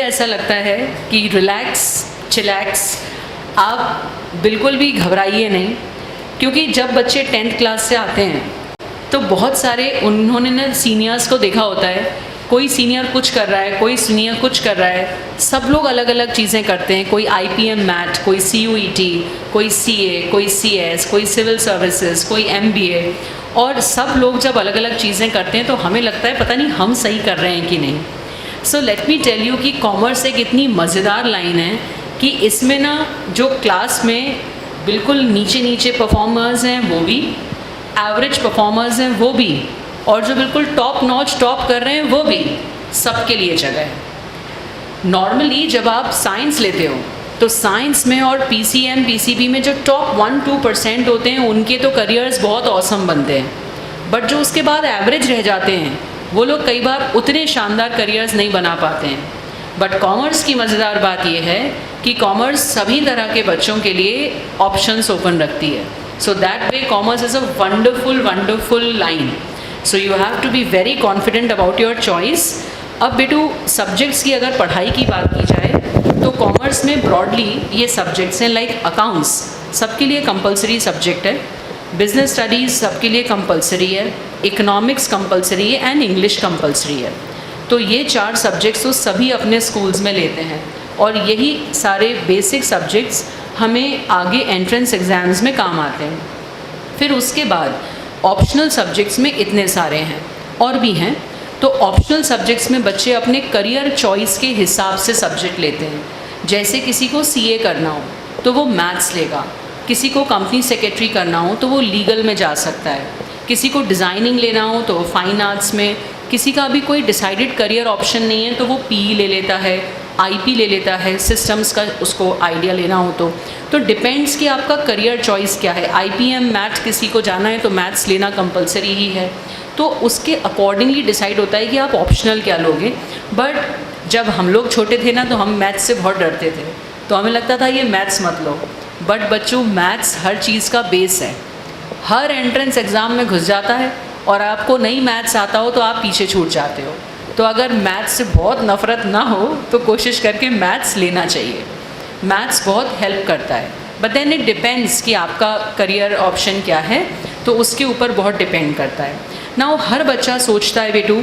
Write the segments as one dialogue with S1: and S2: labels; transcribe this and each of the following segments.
S1: ऐसा लगता है कि रिलैक्स चिलैक्स, आप बिल्कुल भी घबराइए नहीं, क्योंकि जब बच्चे 10th क्लास से आते हैं तो बहुत सारे उन्होंने ना सीनियर्स को देखा होता है, कोई सीनियर कुछ कर रहा है, कोई सीनियर कुछ कर रहा है, सब लोग अलग अलग चीज़ें करते हैं, कोई IPM मैट, कोई CUET, कोई CA, कोई CS, कोई सिविल सर्विसेज, कोई MBA, और सब लोग जब अलग अलग चीज़ें करते हैं तो हमें लगता है पता नहीं हम सही कर रहे हैं कि नहीं। So let me tell you कि कॉमर्स एक इतनी मज़ेदार लाइन है कि इसमें ना जो क्लास में बिल्कुल नीचे नीचे परफॉर्मर्स हैं वो भी, एवरेज परफॉर्मर्स हैं वो भी, और जो बिल्कुल टॉप नॉच टॉप कर रहे हैं वो भी, सबके लिए जगह है। नॉर्मली जब आप साइंस लेते हो तो साइंस में और PCM PCB में जो टॉप 1-2% होते हैं उनके तो करियर्स बहुत ऑसम बनते हैं, बट जो उसके बाद एवरेज रह जाते हैं वो लोग कई बार उतने शानदार करियर्स नहीं बना पाते हैं। बट कॉमर्स की मज़ेदार बात यह है कि कॉमर्स सभी तरह के बच्चों के लिए ऑप्शंस ओपन रखती है। So that way commerce is a wonderful line. So you have to be very confident about your choice. अब बेटू सब्जेक्ट्स की अगर पढ़ाई की बात की जाए तो कॉमर्स में ब्रॉडली ये सब्जेक्ट्स हैं, लाइक अकाउंट्स सबके लिए कंपलसरी सब्जेक्ट है, बिजनेस स्टडीज़ सबके लिए कंपलसरी है, इकोनॉमिक्स कंपलसरी है एंड इंग्लिश कंपलसरी है। तो ये 4 सब्जेक्ट्स तो सभी अपने स्कूल्स में लेते हैं, और यही सारे बेसिक सब्जेक्ट्स हमें आगे एंट्रेंस एग्ज़ाम्स में काम आते हैं। फिर उसके बाद ऑप्शनल सब्जेक्ट्स में इतने सारे हैं और भी हैं। तो ऑप्शनल सब्जेक्ट्स में बच्चे अपने करियर चॉइस के हिसाब से सब्जेक्ट लेते हैं। जैसे किसी को CA करना हो तो वो मैथ्स लेगा, किसी को कंपनी सेक्रेटरी करना हो तो वो लीगल में जा सकता है, किसी को डिज़ाइनिंग लेना हो तो फाइन आर्ट्स में, किसी का भी कोई डिसाइडेड करियर ऑप्शन नहीं है तो वो PE ले लेता है, IP ले लेता है, सिस्टम्स का उसको आइडिया लेना हो तो डिपेंड्स कि आपका करियर चॉइस क्या है। IPM मैथ्स किसी को जाना है तो मैथ्स लेना कंपलसरी ही है, तो उसके अकॉर्डिंगली डिसाइड होता है कि आप ऑप्शनल क्या लोगे। बट जब हम लोग छोटे थे ना तो हम मैथ्स से बहुत डरते थे, तो हमें लगता था ये मैथ्स मत लो। बट बच्चों, मैथ्स हर चीज़ का बेस है, हर एंट्रेंस एग्ज़ाम में घुस जाता है, और आपको नहीं मैथ्स आता हो तो आप पीछे छूट जाते हो। तो अगर मैथ्स से बहुत नफ़रत ना हो तो कोशिश करके मैथ्स लेना चाहिए। मैथ्स बहुत हेल्प करता है, बट देन इट डिपेंड्स कि आपका करियर ऑप्शन क्या है, तो उसके ऊपर बहुत डिपेंड करता है। नाउ हर बच्चा सोचता है बेटू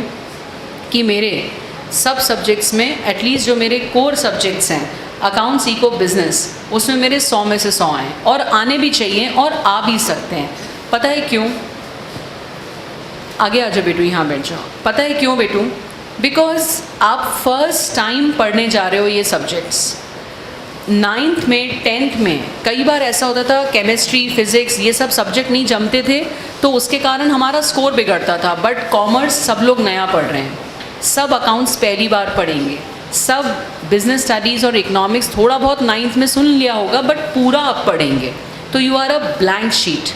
S1: कि मेरे सब सब्जेक्ट्स में एटलीस्ट जो मेरे कोर सब्जेक्ट्स हैं, अकाउंट्स, इको, बिजनेस, उसमें मेरे 100 में से 100 आएँ, और आने भी चाहिए और आ भी सकते हैं। पता है क्यों? आगे आ जाओ बेटू, यहाँ बैठ जाओ। पता है क्यों बेटू? बिकॉज आप फर्स्ट टाइम पढ़ने जा रहे हो ये सब्जेक्ट्स। 9th में 10th में कई बार ऐसा होता था केमिस्ट्री, फिज़िक्स, ये सब सब्जेक्ट नहीं जमते थे, तो उसके कारण हमारा स्कोर बिगड़ता था। बट कॉमर्स सब लोग नया पढ़ रहे हैं, सब अकाउंट्स पहली बार पढ़ेंगे, सब बिजनेस स्टडीज़ और इकोनॉमिक्स थोड़ा बहुत 9th में सुन लिया होगा, बट पूरा अब पढ़ेंगे। तो you are a blank sheet,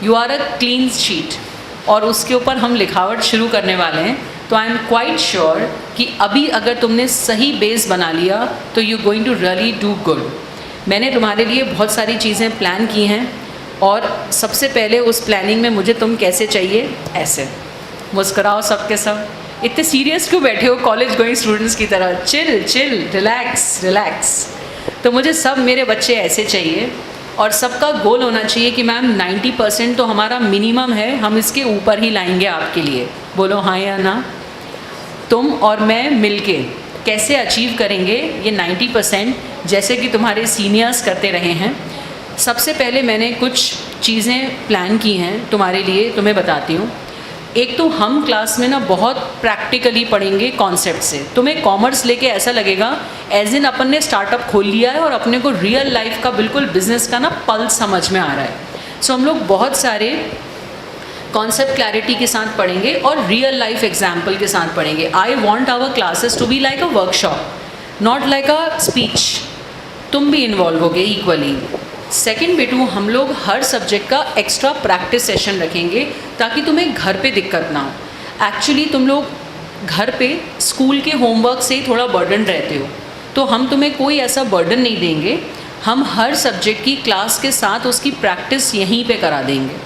S1: you are a clean sheet, और उसके ऊपर हम लिखावट शुरू करने वाले हैं। तो आई एम क्वाइट श्योर कि अभी अगर तुमने सही बेस बना लिया तो you going to really do good. मैंने तुम्हारे लिए बहुत सारी चीज़ें प्लान की हैं, और सबसे पहले उस प्लानिंग में मुझे तुम कैसे चाहिए, ऐसे मुस्कुराओ सबके सब। इतने सीरियस क्यों बैठे हो कॉलेज गोइंग स्टूडेंट्स की तरह? Chill chill, relax relax. तो मुझे सब मेरे बच्चे ऐसे चाहिए, और सबका गोल होना चाहिए कि मैम 90% तो हमारा मिनिमम है, हम इसके ऊपर ही लाएंगे आपके लिए। बोलो हाँ या ना? तुम और मैं मिलके कैसे अचीव करेंगे ये 90%, जैसे कि तुम्हारे सीनियर्स करते रहे हैं। सबसे पहले मैंने कुछ चीज़ें प्लान की हैं तुम्हारे लिए, तुम्हें बताती हूँ। एक तो हम क्लास में ना बहुत प्रैक्टिकली पढ़ेंगे कॉन्सेप्ट से। तुम्हें कॉमर्स लेके ऐसा लगेगा एज इन अपन ने स्टार्टअप खोल लिया है और अपने को रियल लाइफ का बिल्कुल बिजनेस का ना पल्स समझ में आ रहा है। सो हम लोग बहुत सारे कॉन्सेप्ट क्लैरिटी के साथ पढ़ेंगे और रियल लाइफ एग्जाम्पल के साथ पढ़ेंगे। I want our classes to be like a workshop, not like a speech. तुम भी इन्वॉल्व होगे इक्वली। सेकेंड बेटू, हम लोग हर सब्जेक्ट का एक्स्ट्रा प्रैक्टिस सेशन रखेंगे ताकि तुम्हें घर पे दिक्कत ना हो। एक्चुअली तुम लोग घर पे स्कूल के होमवर्क से ही थोड़ा बर्डन रहते हो, तो हम तुम्हें कोई ऐसा बर्डन नहीं देंगे। हम हर सब्जेक्ट की क्लास के साथ उसकी प्रैक्टिस यहीं पे करा देंगे।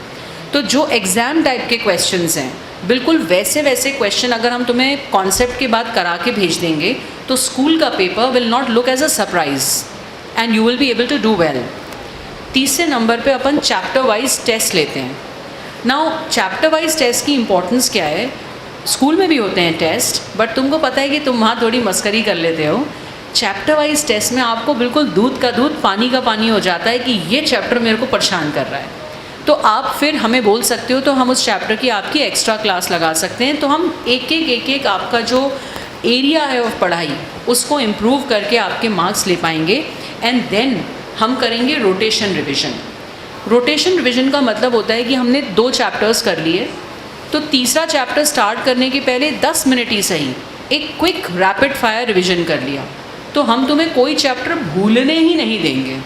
S1: तो जो एग्ज़ाम टाइप के क्वेश्चंस हैं बिल्कुल वैसे वैसे क्वेश्चन अगर हम तुम्हें कॉन्सेप्ट के बाद करा के भेज देंगे तो स्कूल का paper will not look as a surprise and you will be able to do well. तीसरे नंबर पे अपन चैप्टर वाइज टेस्ट लेते हैं। नाउ चैप्टर वाइज टेस्ट की इम्पोर्टेंस क्या है, स्कूल में भी होते हैं टेस्ट, बट तुमको पता है कि तुम वहाँ थोड़ी मस्करी कर लेते हो। चैप्टर वाइज टेस्ट में आपको बिल्कुल दूध का दूध पानी का पानी हो जाता है कि ये चैप्टर मेरे को परेशान कर रहा है, तो आप फिर हमें बोल सकते हो, तो हम उस चैप्टर की आपकी एक्स्ट्रा क्लास लगा सकते हैं। तो हम एक एक आपका जो एरिया है ऑफ पढ़ाई उसको इम्प्रूव करके आपके मार्क्स ले पाएंगे। एंड देन हम करेंगे रोटेशन रिविज़न। रोटेशन रिविज़न का मतलब होता है कि हमने 2 चैप्टर्स कर लिए, तो तीसरा चैप्टर स्टार्ट करने के पहले 10 मिनट ही सही एक क्विक रैपिड फायर रिविज़न कर लिया, तो हम तुम्हें कोई चैप्टर भूलने ही नहीं देंगे।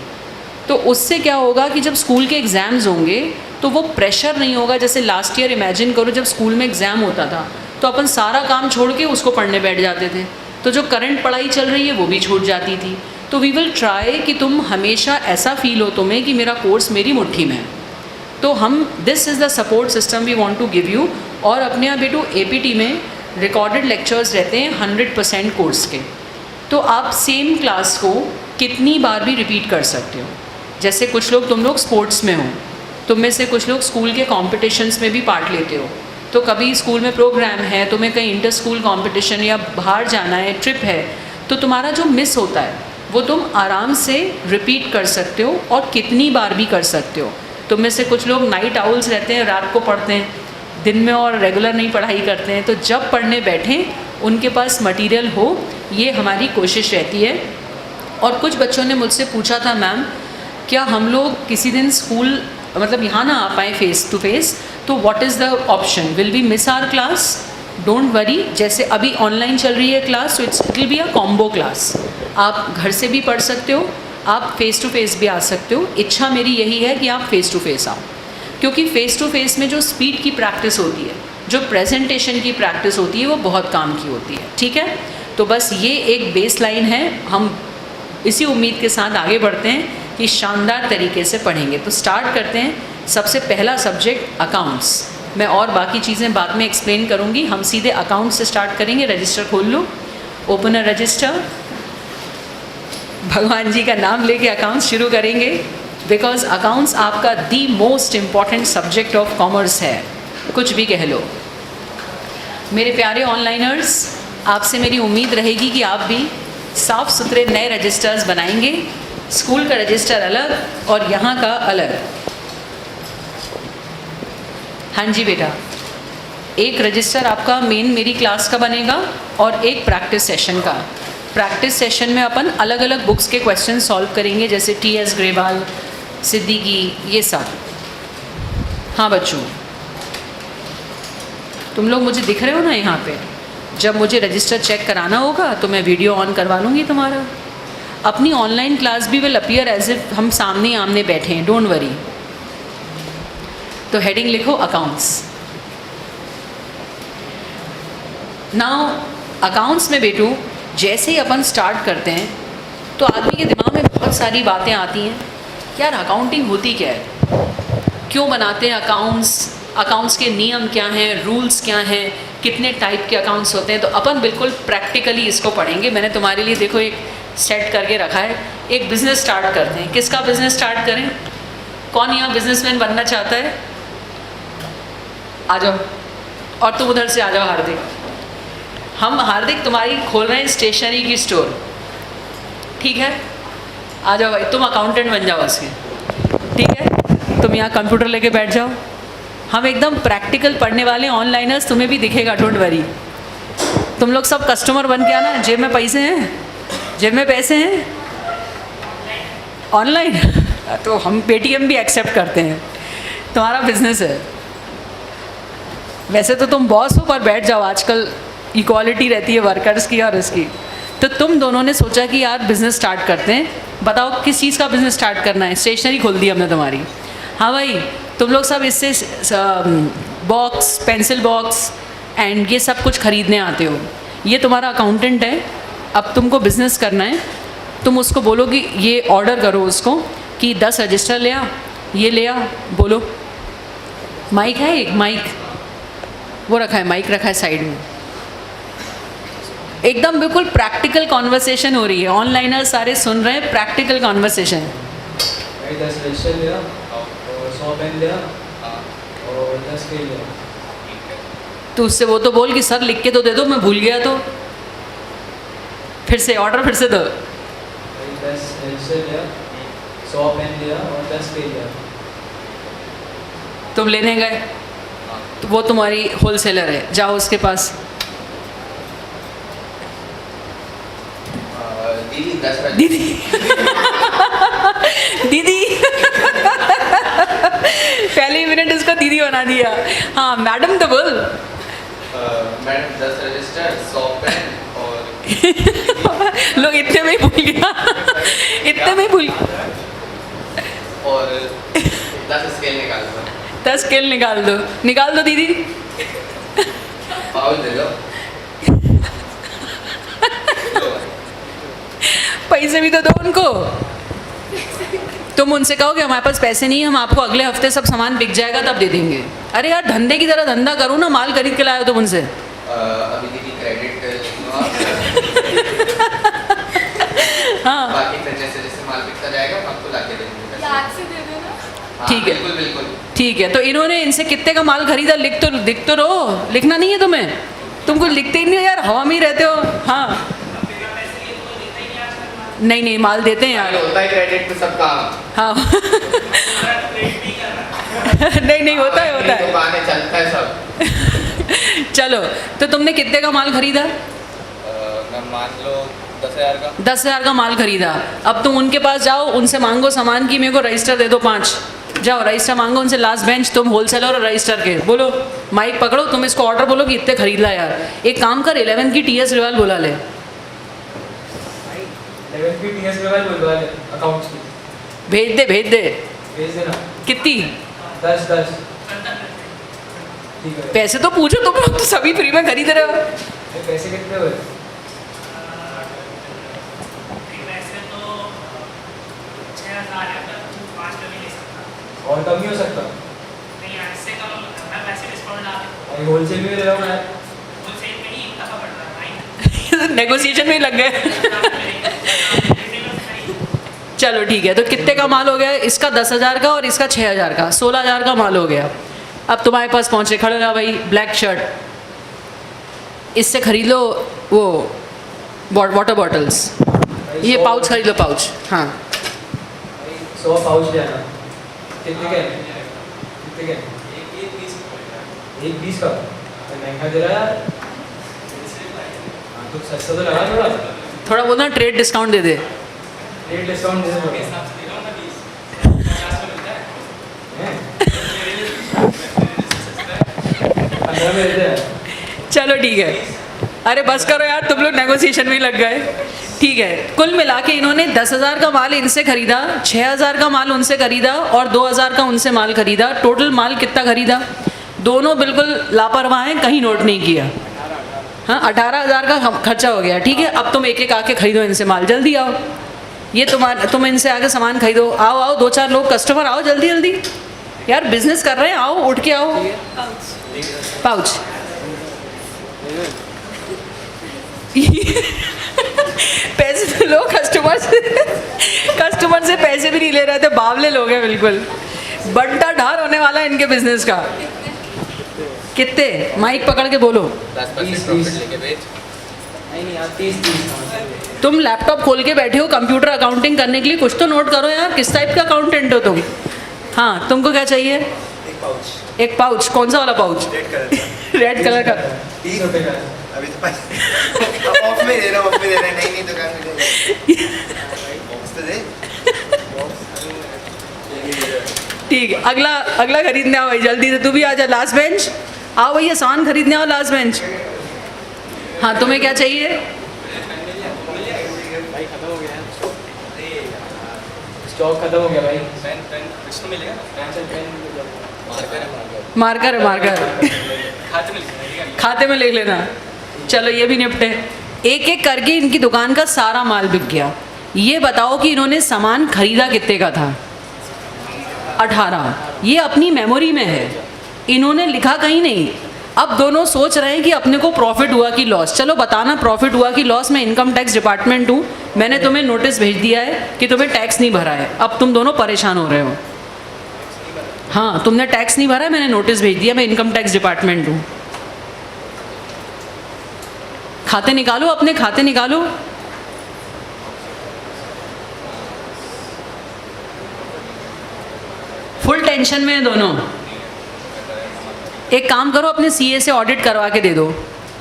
S1: तो उससे क्या होगा कि जब स्कूल के एग्ज़ाम्स होंगे तो वो प्रेशर नहीं होगा। जैसे लास्ट ईयर इमेजिन करो जब स्कूल में एग्ज़ाम होता था तो अपन सारा काम छोड़ के उसको पढ़ने बैठ जाते थे, तो जो करंट पढ़ाई चल रही है वो भी छूट जाती थी। तो वी विल ट्राई कि तुम हमेशा ऐसा फील हो तुम्हें कि मेरा कोर्स मेरी मुट्ठी में है। तो हम this is the support system we want to give you. और अपने यहाँ बेटू APT में रिकॉर्डेड लेक्चर्स रहते हैं 100% कोर्स के, तो आप सेम क्लास को कितनी बार भी रिपीट कर सकते हो। जैसे कुछ लोग, तुम लोग स्पोर्ट्स में हो, तुम में से कुछ लोग स्कूल के कॉम्पिटिशन्स में भी पार्ट लेते हो, तो कभी स्कूल में प्रोग्राम है, तुम्हें कहीं इंटर स्कूल कॉम्पिटिशन या बाहर जाना है, ट्रिप है, तो तुम्हारा जो मिस होता है वो तुम आराम से रिपीट कर सकते हो और कितनी बार भी कर सकते हो। तुम में से कुछ लोग नाइट आउल्स रहते हैं, रात को पढ़ते हैं, दिन में और रेगुलर नहीं पढ़ाई करते हैं, तो जब पढ़ने बैठें उनके पास मटेरियल हो, ये हमारी कोशिश रहती है। और कुछ बच्चों ने मुझसे पूछा था, मैम क्या हम लोग किसी दिन स्कूल मतलब यहाँ ना आ पाए फेस टू फेस, तो what is the option, will we miss our class? Don't worry, जैसे अभी ऑनलाइन चल रही है क्लास, तो it will be a combo class. आप घर से भी पढ़ सकते हो, आप फेस टू फेस भी आ सकते हो। इच्छा मेरी यही है कि आप फेस टू फेस आओ, क्योंकि फेस टू फेस में जो स्पीड की प्रैक्टिस होती है, जो प्रेजेंटेशन की प्रैक्टिस होती है, वो बहुत काम की होती है। ठीक है, तो बस ये एक बेस लाइन है। हम इसी उम्मीद के साथ आगे बढ़ते हैं कि शानदार तरीके से पढ़ेंगे। तो स्टार्ट करते हैं। सबसे पहला सब्जेक्ट अकाउंट्स। मैं और बाकी चीज़ें बाद में एक्सप्लेन करूँगी, हम सीधे अकाउंट से स्टार्ट करेंगे। रजिस्टर खोल लो, ओपन अ रजिस्टर, भगवान जी का नाम लेके अकाउंट्स शुरू करेंगे, बिकॉज अकाउंट्स आपका the most important subject of commerce है, कुछ भी कह लो। मेरे प्यारे ऑनलाइनर्स, आपसे मेरी उम्मीद रहेगी कि आप भी साफ़ सुथरे नए रजिस्टर्स बनाएंगे। स्कूल का रजिस्टर अलग और यहाँ का अलग। हाँ जी बेटा, एक रजिस्टर आपका मेन मेरी क्लास का बनेगा और एक प्रैक्टिस सेशन का। प्रैक्टिस सेशन में अपन अलग अलग बुक्स के क्वेश्चन सॉल्व करेंगे, जैसे TS ग्रेवाल, सिद्दीकी, ये सब। हाँ बच्चों, तुम लोग मुझे दिख रहे हो ना यहाँ पे? जब मुझे रजिस्टर चेक कराना होगा तो मैं वीडियो ऑन करवा लूँगी तुम्हारा। अपनी ऑनलाइन क्लास भी विल अपीयर एज इफ हम सामने आमने बैठे हैं, डोंट वरी। तो हेडिंग लिखो अकाउंट्स। नाउ अकाउंट्स में बेटू जैसे ही अपन स्टार्ट करते हैं तो आदमी के दिमाग में बहुत सारी बातें आती हैं, यार अकाउंटिंग होती क्या है, क्यों बनाते हैं अकाउंट्स, अकाउंट्स के नियम क्या हैं, रूल्स क्या हैं, कितने टाइप के अकाउंट्स होते हैं। तो अपन बिल्कुल प्रैक्टिकली इसको पढ़ेंगे। मैंने तुम्हारे लिए देखो एक सेट करके रखा है। एक बिज़नेस स्टार्ट करते हैं। किसका बिज़नेस स्टार्ट करें? कौन यहाँ बिजनेसमैन बनना चाहता है? आ जाओ। और तुम उधर से आ जाओ हार्दिक। हम हार्दिक तुम्हारी खोल रहे हैं स्टेशनरी की स्टोर, ठीक है? आ जाओ भाई, तुम अकाउंटेंट बन जाओ उसके, ठीक है? तुम यहाँ कंप्यूटर लेके बैठ जाओ। हम एकदम प्रैक्टिकल पढ़ने वाले ऑनलाइनर्स, तुम्हें भी दिखेगा, डोंट वरी। तुम लोग सब कस्टमर बन के आना। जेब में पैसे हैं? जेब में पैसे हैं? ऑनलाइन तो हम पेटीएम भी एक्सेप्ट करते हैं। तुम्हारा बिजनेस है, वैसे तो तुम बॉस हो, पर बैठ जाओ। आजकल इक्वालिटी रहती है वर्कर्स की और इसकी। तो तुम दोनों ने सोचा कि यार बिज़नेस स्टार्ट करते हैं। बताओ किस चीज़ का बिज़नेस स्टार्ट करना है? स्टेशनरी खोल दी हमने तुम्हारी। हाँ भाई, तुम लोग सब इससे बॉक्स, पेंसिल बॉक्स एंड ये सब कुछ ख़रीदने आते हो। ये तुम्हारा अकाउंटेंट है। अब तुमको बिज़नेस करना है, तुम उसको बोलो कि ये ऑर्डर करो उसको कि 10 रजिस्टर ले आ, ये ले आ। बोलो, माइक है? एक माइक वो रखा है, माइक रखा है साइड में। एकदम बिल्कुल प्रैक्टिकल कॉन्वर्सेशन हो रही है, ऑनलाइनर सारे सुन रहे हैं, प्रैक्टिकल कॉन्वर्सेशन।
S2: 10 रजिस्टर लिया और 100 पेन लिया और 10 स्केल लिया।
S1: तो उससे वो तो बोल कि सर लिख के तो दे दो, मैं भूल गया तो। फिर से ऑर्डर फिर से दो।
S2: 10 रजिस्टर लिया, 100 पेन लिया और 10 स्केल लिया।
S1: तुम लेने गए तो वो तुम्हारी होलसेलर है, जाओ उसके पास।
S3: दीदी 10
S1: दीदी दीदी पहले ही मिनट इसको दीदी बना दिया। हाँ मैडम तो बोल।
S3: मैडम 10 रजिस्टर, 100 पेन और
S1: लोग इतने में ही भूल गया, इतने में ही भूल।
S3: और 10 स्केल निकाल दो।
S1: 10 स्केल निकाल दो, निकाल दो दीदी।
S3: पाउच दे दो।
S1: पैसे भी तो दो उनको। तुम उनसे कहो कि हमारे पास पैसे नहीं है, हम आपको अगले हफ्ते सब सामान बिक जाएगा तब दे देंगे। अरे यार धंधे की तरह धंधा करो ना, माल खरीद के लाए हो तुम उनसे।
S3: अभी दीदी क्रेडिट लो आप।
S1: हाँ
S3: बाकी फिर जैसे जैसे माल बिकता जाएगा हम आपको लाके दे देंगे।
S4: याद से दे देना।
S3: हाँ,
S1: ठीक है।
S3: बिल्कुल बिल्कुल।
S1: ठीक है, तो इन्होंने इनसे कितने का माल खरीदा लिख तो रहो। लिखना नहीं है तुम्हें, तुम कुछ लिखते ही नहीं हो यार, हवा में ही रहते हो। हाँ नहीं नहीं माल देते हैं यार।
S3: होता है क्रेडिट में सब काम।
S1: हाँ नहीं नहीं होता है होता है।
S3: दुकानें चलता है सब।
S1: चलो तो तुमने कितने का माल खरीदा?
S3: मैं मान लो 10,000 का।
S1: 10,000 का माल खरीदा। अब तुम उनके पास जाओ, उनसे मांगो सामान की मेरे को रजिस्टर दे दो 5। जाओ रजिस्टर मांगो उनसे, लास्ट बेंच, तुम होलसेलर और रजिस्टर के। बोलो माइक पकड़ो, तुम इसको ऑर्डर बोलो कि इतने खरीद ला यार। एक काम कर 11 की TS रिवाल बुला ले।
S2: 11 की TS रिवाल बुलवा ले अकाउंट्स की।
S1: भेज दे।
S2: भेज देना।
S1: कितनी?
S2: 10 ठीक है।
S1: पैसे तो पूछो, तुम लोग तो सभी फ्री में खरीद रहे हो।
S2: ये पैसे कितने हुए? और कम नहीं हो सकता? होलसेल में ले रहा हूँ मैं।
S1: नेगोशिएशन में ही लग गए। चलो ठीक है, तो कितने का माल हो गया? इसका 10,000 का और इसका 6,000 का, 16,000 का माल हो गया। अब तुम्हारे पास पहुंचे, खड़े रहा भाई, ब्लैक शर्ट, इससे खरीद लो वो वाटर बॉटल्स, ये पाउच खरीद लो, पाउच। हाँ
S2: 100 पाउच ले आना। कितने के? कितने के? एक 20 का। महंगा दे रहा है यार। हाँ तो सस्ता तो लगा
S1: थोड़ा बोलना, ट्रेड डिस्काउंट दे दे।
S2: रेट डिस्काउंट दे दो।
S1: चलो ठीक है, अरे बस करो यार, तुम लोग नेगोशिएशन में ही लग गए। ठीक है, कुल मिला के इन्होंने 10,000 का माल इनसे खरीदा, 6,000 का माल उनसे खरीदा और 2,000 का उनसे माल खरीदा। टोटल माल कितना खरीदा? दोनों बिल्कुल लापरवाह हैं, कहीं नोट नहीं किया। हाँ 18,000 का खर्चा हो गया। ठीक है, अब तुम एक एक आके खरीदो इनसे माल, जल्दी आओ। ये तुम इनसे आके सामान खरीदो। आओ 2-4 लोग कस्टमर आओ, जल्दी जल्दी यार, बिजनेस कर रहे हैं, आओ उठ के आओ। पाउच पैसे तो लो, कस्टमर से पैसे भी नहीं ले रहे थे, बावले लोग हैं बिल्कुल। बंटा ढार होने वाला है इनके बिजनेस का। कितने? माइक पकड़ के बोलो।
S3: 10% प्रॉफिट लेके बेच।
S2: नहीं यार 30।
S1: तुम लैपटॉप खोल के बैठे हो कंप्यूटर अकाउंटिंग करने के लिए, कुछ तो नोट करो यार, किस टाइप का अकाउंटेंट हो तुम? हाँ तुमको क्या चाहिए? एक पाउच। कौन सा वाला पाउच? रेड कलर का।
S2: 30 रुपये का।
S3: अभी तो ऑफ में दे रहा हूँ, नहीं दुकान में बॉक्स तो दे।
S1: ठीक है, अगला खरीदने आओ भाई, जल्दी से। तू भी आ जा, लास्ट बेंच आओ भैया, सामान खरीदने आओ, लास्ट बेंच। हाँ तुम्हें क्या चाहिए?
S2: स्टॉक खत्म हो गया भाई।
S3: पेन कुछ तो मिलेगा।
S1: मार्कर है, मार्कर खाते में ले लेना। चलो ये भी निपटे। एक एक करके इनकी दुकान का सारा माल बिक गया। ये बताओ कि इन्होंने सामान खरीदा कितने का था? 18। ये अपनी मेमोरी में है, इन्होंने लिखा कहीं नहीं। अब दोनों सोच रहे हैं कि अपने को प्रॉफिट हुआ कि लॉस। चलो बताना प्रॉफिट हुआ कि लॉस। मैं इनकम टैक्स डिपार्टमेंट हूँ, मैंने तुम्हें नोटिस भेज दिया है कि तुम्हें टैक्स नहीं भरा है। अब तुम दोनों परेशान हो रहे हो। हाँ, तुमने टैक्स नहीं भरा है, मैंने नोटिस भेज दिया, मैं इनकम टैक्स डिपार्टमेंट हूँ। खाते निकालो, अपने खाते निकालो। फुल टेंशन में है दोनों। एक काम करो, अपने सीए से ऑडिट करवा के दे दो,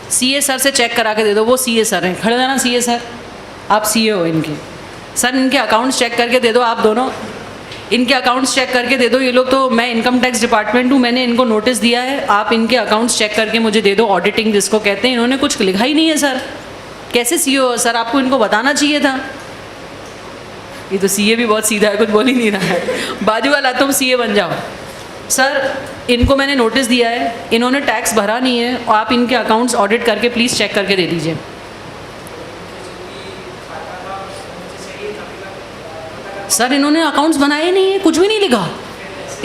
S1: सीए सर से चेक करा के दे दो। वो सीए सर हैं, खड़े रहना। सीए सर, आप सीए हो इनके। सर इनके अकाउंट्स चेक करके दे दो, आप दोनों इनके अकाउंट्स चेक करके दे दो। ये लोग तो, मैं इनकम टैक्स डिपार्टमेंट हूँ, मैंने इनको नोटिस दिया है, आप इनके अकाउंट्स चेक करके मुझे दे दो। ऑडिटिंग जिसको कहते हैं, इन्होंने कुछ लिखा ही नहीं है सर। कैसे सीए हो सर? आपको इनको बताना चाहिए था। ये तो सीए भी बहुत सीधा है, कुछ बोल ही नहीं रहा है। बाजू वाला, तुम सीए बन जाओ। सर इनको मैंने नोटिस दिया है, इन्होंने टैक्स भरा नहीं है, और आप इनके अकाउंट्स ऑडिट करके प्लीज़ चेक करके दे दीजिए। सर इन्होंने अकाउंट्स बनाए नहीं है, कुछ भी नहीं लिखा।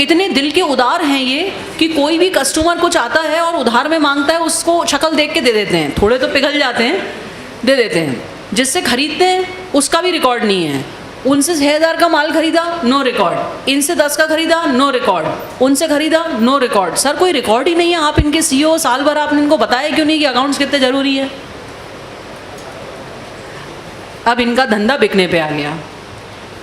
S1: इतने दिल के उदार हैं ये कि कोई भी कस्टमर कुछ आता है और उधार में मांगता है, उसको शक्ल देख के दे देते हैं। थोड़े तो पिघल जाते हैं, दे देते हैं। जिससे खरीदते हैं उसका भी रिकॉर्ड नहीं है। उनसे 6,000 का माल खरीदा, नो रिकॉर्ड। इनसे 10 का खरीदा, नो रिकॉर्ड। उनसे खरीदा, नो रिकॉर्ड। सर कोई रिकॉर्ड ही नहीं है। आप इनके सीईओ, साल भर आपने इनको बताया क्यों नहीं कि अकाउंट्स कितने ज़रूरी है? अब इनका धंधा बिकने पे आ गया।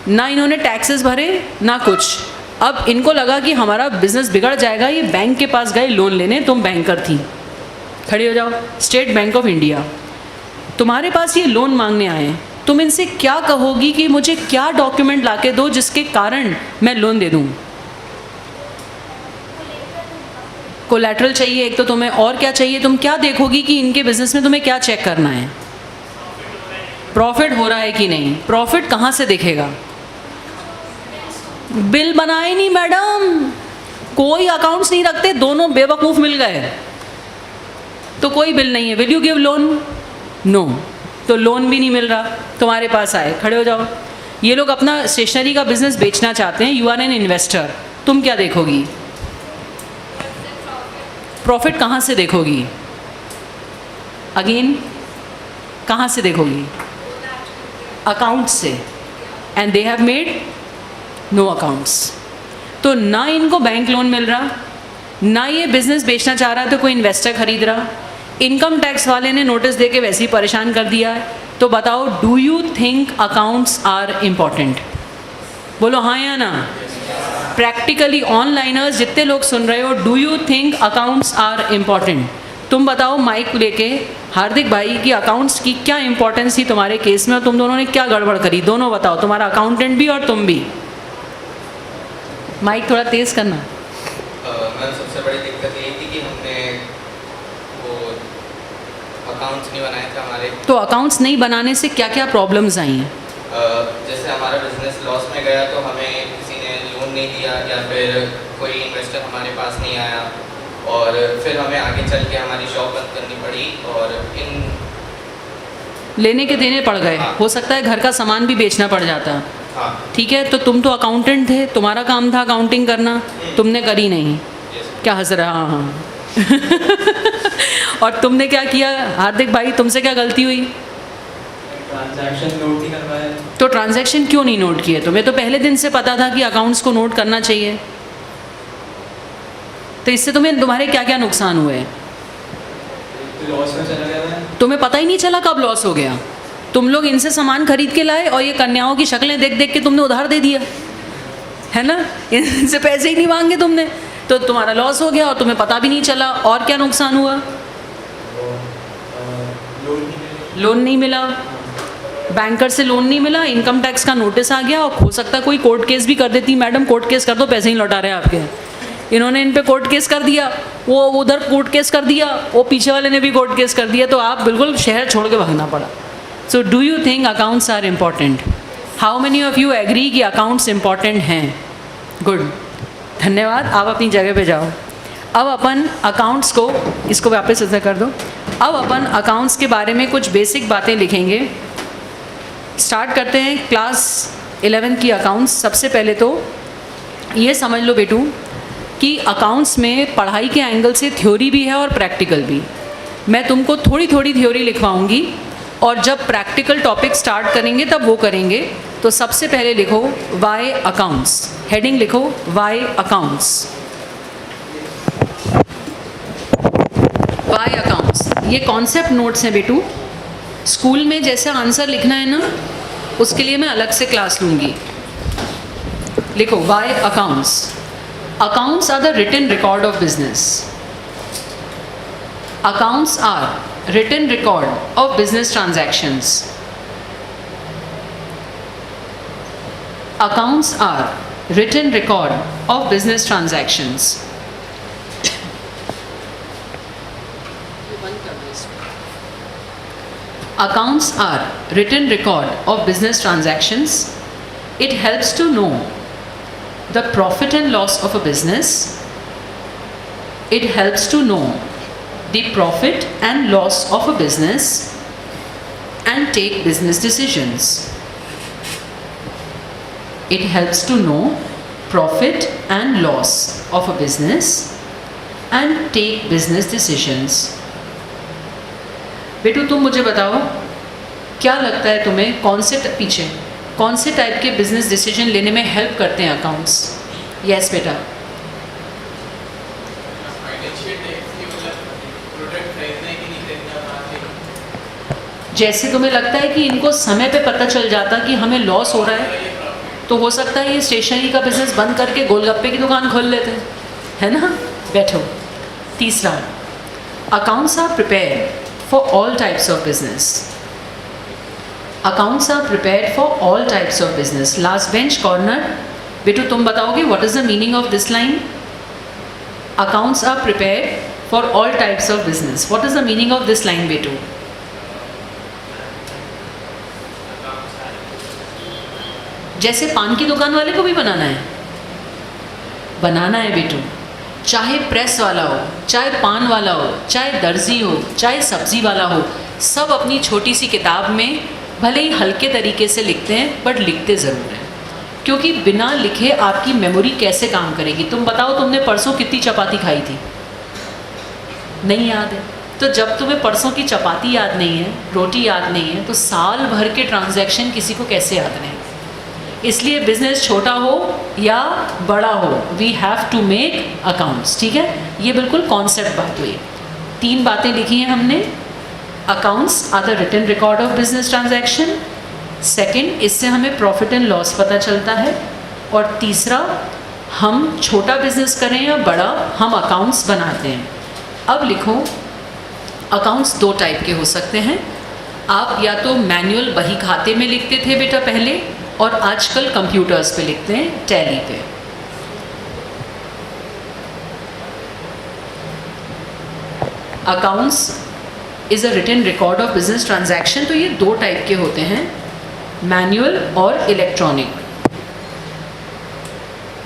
S1: ना इन्होंने टैक्सेस भरे ना कुछ। अब इनको लगा कि हमारा बिजनेस बिगड़ जाएगा। ये बैंक के पास गए लोन लेने। तुम बैंकर थी, खड़ी हो जाओ। स्टेट बैंक ऑफ इंडिया तुम्हारे पास ये लोन मांगने आए हैं। तुम इनसे क्या कहोगी कि मुझे क्या डॉक्यूमेंट लाके दो जिसके कारण मैं लोन दे दूँ? कोलैटरल चाहिए एक तो तुम्हें, और क्या चाहिए? तुम क्या देखोगी कि इनके बिजनेस में तुम्हें क्या चेक करना है? प्रॉफिट हो रहा है कि नहीं। प्रॉफिट कहाँ से दिखेगा? बिल बनाए नहीं मैडम, कोई अकाउंट्स नहीं रखते, दोनों बेवकूफ़ मिल गए। तो कोई बिल नहीं है। Will you give loan? No. तो लोन भी नहीं मिल रहा, तुम्हारे पास आए। खड़े हो जाओ। ये लोग अपना स्टेशनरी का बिजनेस बेचना चाहते हैं। You are an investor. तुम क्या देखोगी? प्रॉफिट कहाँ से देखोगी? अगेन कहाँ से देखोगी? अकाउंट से। And they have made no accounts. तो ना इनको बैंक लोन मिल रहा, ना ये बिजनेस बेचना चाह रहा तो कोई इन्वेस्टर खरीद रहा। इनकम टैक्स वाले ने नोटिस दे के वैसे ही परेशान कर दिया है। तो बताओ, do you think accounts are important? बोलो हाँ या ना। प्रैक्टिकली ऑनलाइनर्स जितने लोग सुन रहे हो, do you think accounts are important? तुम बताओ माइक लेके, हार्दिक भाई की अकाउंट्स की क्या इंपॉर्टेंस थी तुम्हारे केस में, और तुम दोनों ने क्या गड़बड़ करी? दोनों बताओ, तुम्हारा अकाउंटेंट भी और तुम भी। माइक थोड़ा तेज करना।
S3: मैम सबसे बड़ी दिक्कत यही थी कि हमने वो अकाउंट्स नहीं बनाए थे हमारे।
S1: तो अकाउंट्स नहीं बनाने से क्या क्या प्रॉब्लम्स आई हैं?
S3: जैसे हमारा बिजनेस लॉस में गया तो हमें किसी ने लोन नहीं दिया, या फिर कोई इन्वेस्टर हमारे पास नहीं आया, और फिर हमें आगे चल के हमारी शॉप बंद करनी पड़ी, और इन
S1: लेने के देने पड़ गए।
S3: हाँ।
S1: हो सकता है घर का सामान भी बेचना पड़ जाता।
S3: हाँ।
S1: ठीक है, तो तुम तो अकाउंटेंट थे, तुम्हारा काम था अकाउंटिंग करना, तुमने करी नहीं।
S3: यस।
S1: क्या हंस रहा? हाँ हाँ। और तुमने क्या किया हार्दिक भाई? तुमसे क्या गलती हुई?
S2: ट्रांजैक्शन नोट नहीं करवाया।
S1: तो ट्रांजैक्शन क्यों नहीं नोट किए? तुम्हें तो पहले दिन से पता था कि अकाउंट्स को नोट करना चाहिए। तो इससे तुम्हारे क्या क्या नुकसान हुए?
S2: लॉस में चला गया था।
S1: तुम्हें पता ही नहीं चला कब लॉस हो गया। तुम लोग इनसे सामान खरीद के लाए और ये कन्याओं की शक्लें देख देख के तुमने उधार दे दिया, है ना? इनसे पैसे ही नहीं मांगे तुमने, तो तुम्हारा लॉस हो गया और तुम्हें पता भी नहीं चला। और क्या नुकसान हुआ? लोन नहीं मिला, बैंकर से लोन नहीं मिला, इनकम टैक्स का नोटिस आ गया, और हो सकता है कोई कोर्ट केस भी कर देती। मैडम कोर्ट केस कर दो, पैसे ही लौटा रहे हैं आपके। इन्होंने इन पे कोर्ट केस कर दिया, वो उधर कोर्ट केस कर दिया, वो पीछे वाले ने भी कोर्ट केस कर दिया, तो आप बिल्कुल शहर छोड़ के भागना पड़ा। So do you think accounts are important? How many of you agree कि अकाउंट्स इम्पॉर्टेंट हैं? गुड, धन्यवाद। आप अपनी जगह पे जाओ। अब अपन अकाउंट्स को, इसको वापस ऐसा कर दो। अब अपन अकाउंट्स के बारे में कुछ बेसिक बातें लिखेंगे। स्टार्ट करते हैं क्लास 11 की अकाउंट्स। सबसे पहले तो ये समझ लो बेटू कि अकाउंट्स में पढ़ाई के एंगल से थ्योरी भी है और प्रैक्टिकल भी। मैं तुमको थोड़ी थोड़ी थ्योरी लिखवाऊंगी और जब प्रैक्टिकल टॉपिक स्टार्ट करेंगे तब वो करेंगे। तो सबसे पहले लिखो वाई अकाउंट्स, हेडिंग लिखो वाई अकाउंट्स। वाई अकाउंट्स ये कॉन्सेप्ट नोट्स हैं बेटू। स्कूल में जैसे आंसर लिखना है ना, उसके लिए मैं अलग से क्लास लूँगी। लिखो why accounts. Accounts are the written record of business. Accounts are written record of business transactions. Accounts are written record of business transactions. Accounts are written record of business transactions. It helps to know the profit and loss of a business. It helps to know the profit and loss of a business and take business decisions. It helps to know profit and loss of a business and take business decisions. बेटू तुम मुझे बताओ, क्या लगता है तुम्हें कौन से टाइप के बिजनेस डिसीजन लेने में हेल्प करते हैं अकाउंट्स? यस बेटा। जैसे तुम्हें लगता है कि इनको समय पे पता चल जाता कि हमें लॉस हो रहा है, तो हो सकता है ये स्टेशनरी का बिजनेस बंद करके गोलगप्पे की दुकान खोल लेते हैं, है ना। बैठो। तीसरा, accounts are prepare for all types of business. Accounts are prepare for all types of business. Last bench corner, बेटू तुम बताओगे what is the meaning of this line? Accounts are prepare for all types of business. What is the meaning of this line बेटू? जैसे पान की दुकान वाले को भी बनाना है बेटू। चाहे प्रेस वाला हो, चाहे पान वाला हो, चाहे दर्जी हो, चाहे सब्जी वाला हो, सब अपनी छोटी सी किताब में भले ही हल्के तरीके से लिखते हैं, बट लिखते ज़रूर हैं। क्योंकि बिना लिखे आपकी मेमोरी कैसे काम करेगी? तुम बताओ, तुमने परसों कितनी चपाती खाई थी? नहीं याद है। तो जब तुम्हें परसों की चपाती याद नहीं है, रोटी याद नहीं है, तो साल भर के ट्रांजैक्शन किसी को कैसे याद रहें? इसलिए बिजनेस छोटा हो या बड़ा हो, we have to make accounts. ठीक है, ये बिल्कुल कॉन्सेप्ट बात हुई। 3 बातें लिखी हैं हमने। Accounts are the written record of business transaction. Second, इससे हमें प्रॉफिट एंड लॉस पता चलता है। और तीसरा, हम छोटा बिजनेस करें या बड़ा, हम अकाउंट्स बनाते हैं। अब लिखो, अकाउंट्स 2 टाइप के हो सकते हैं। आप या तो मैनुअल बही खाते में लिखते थे बेटा पहले, और आजकल कंप्यूटर्स पे लिखते हैं, टैली पे। Accounts is a written record of business transaction. तो ये 2 टाइप के होते हैं, मैनुअल और इलेक्ट्रॉनिक।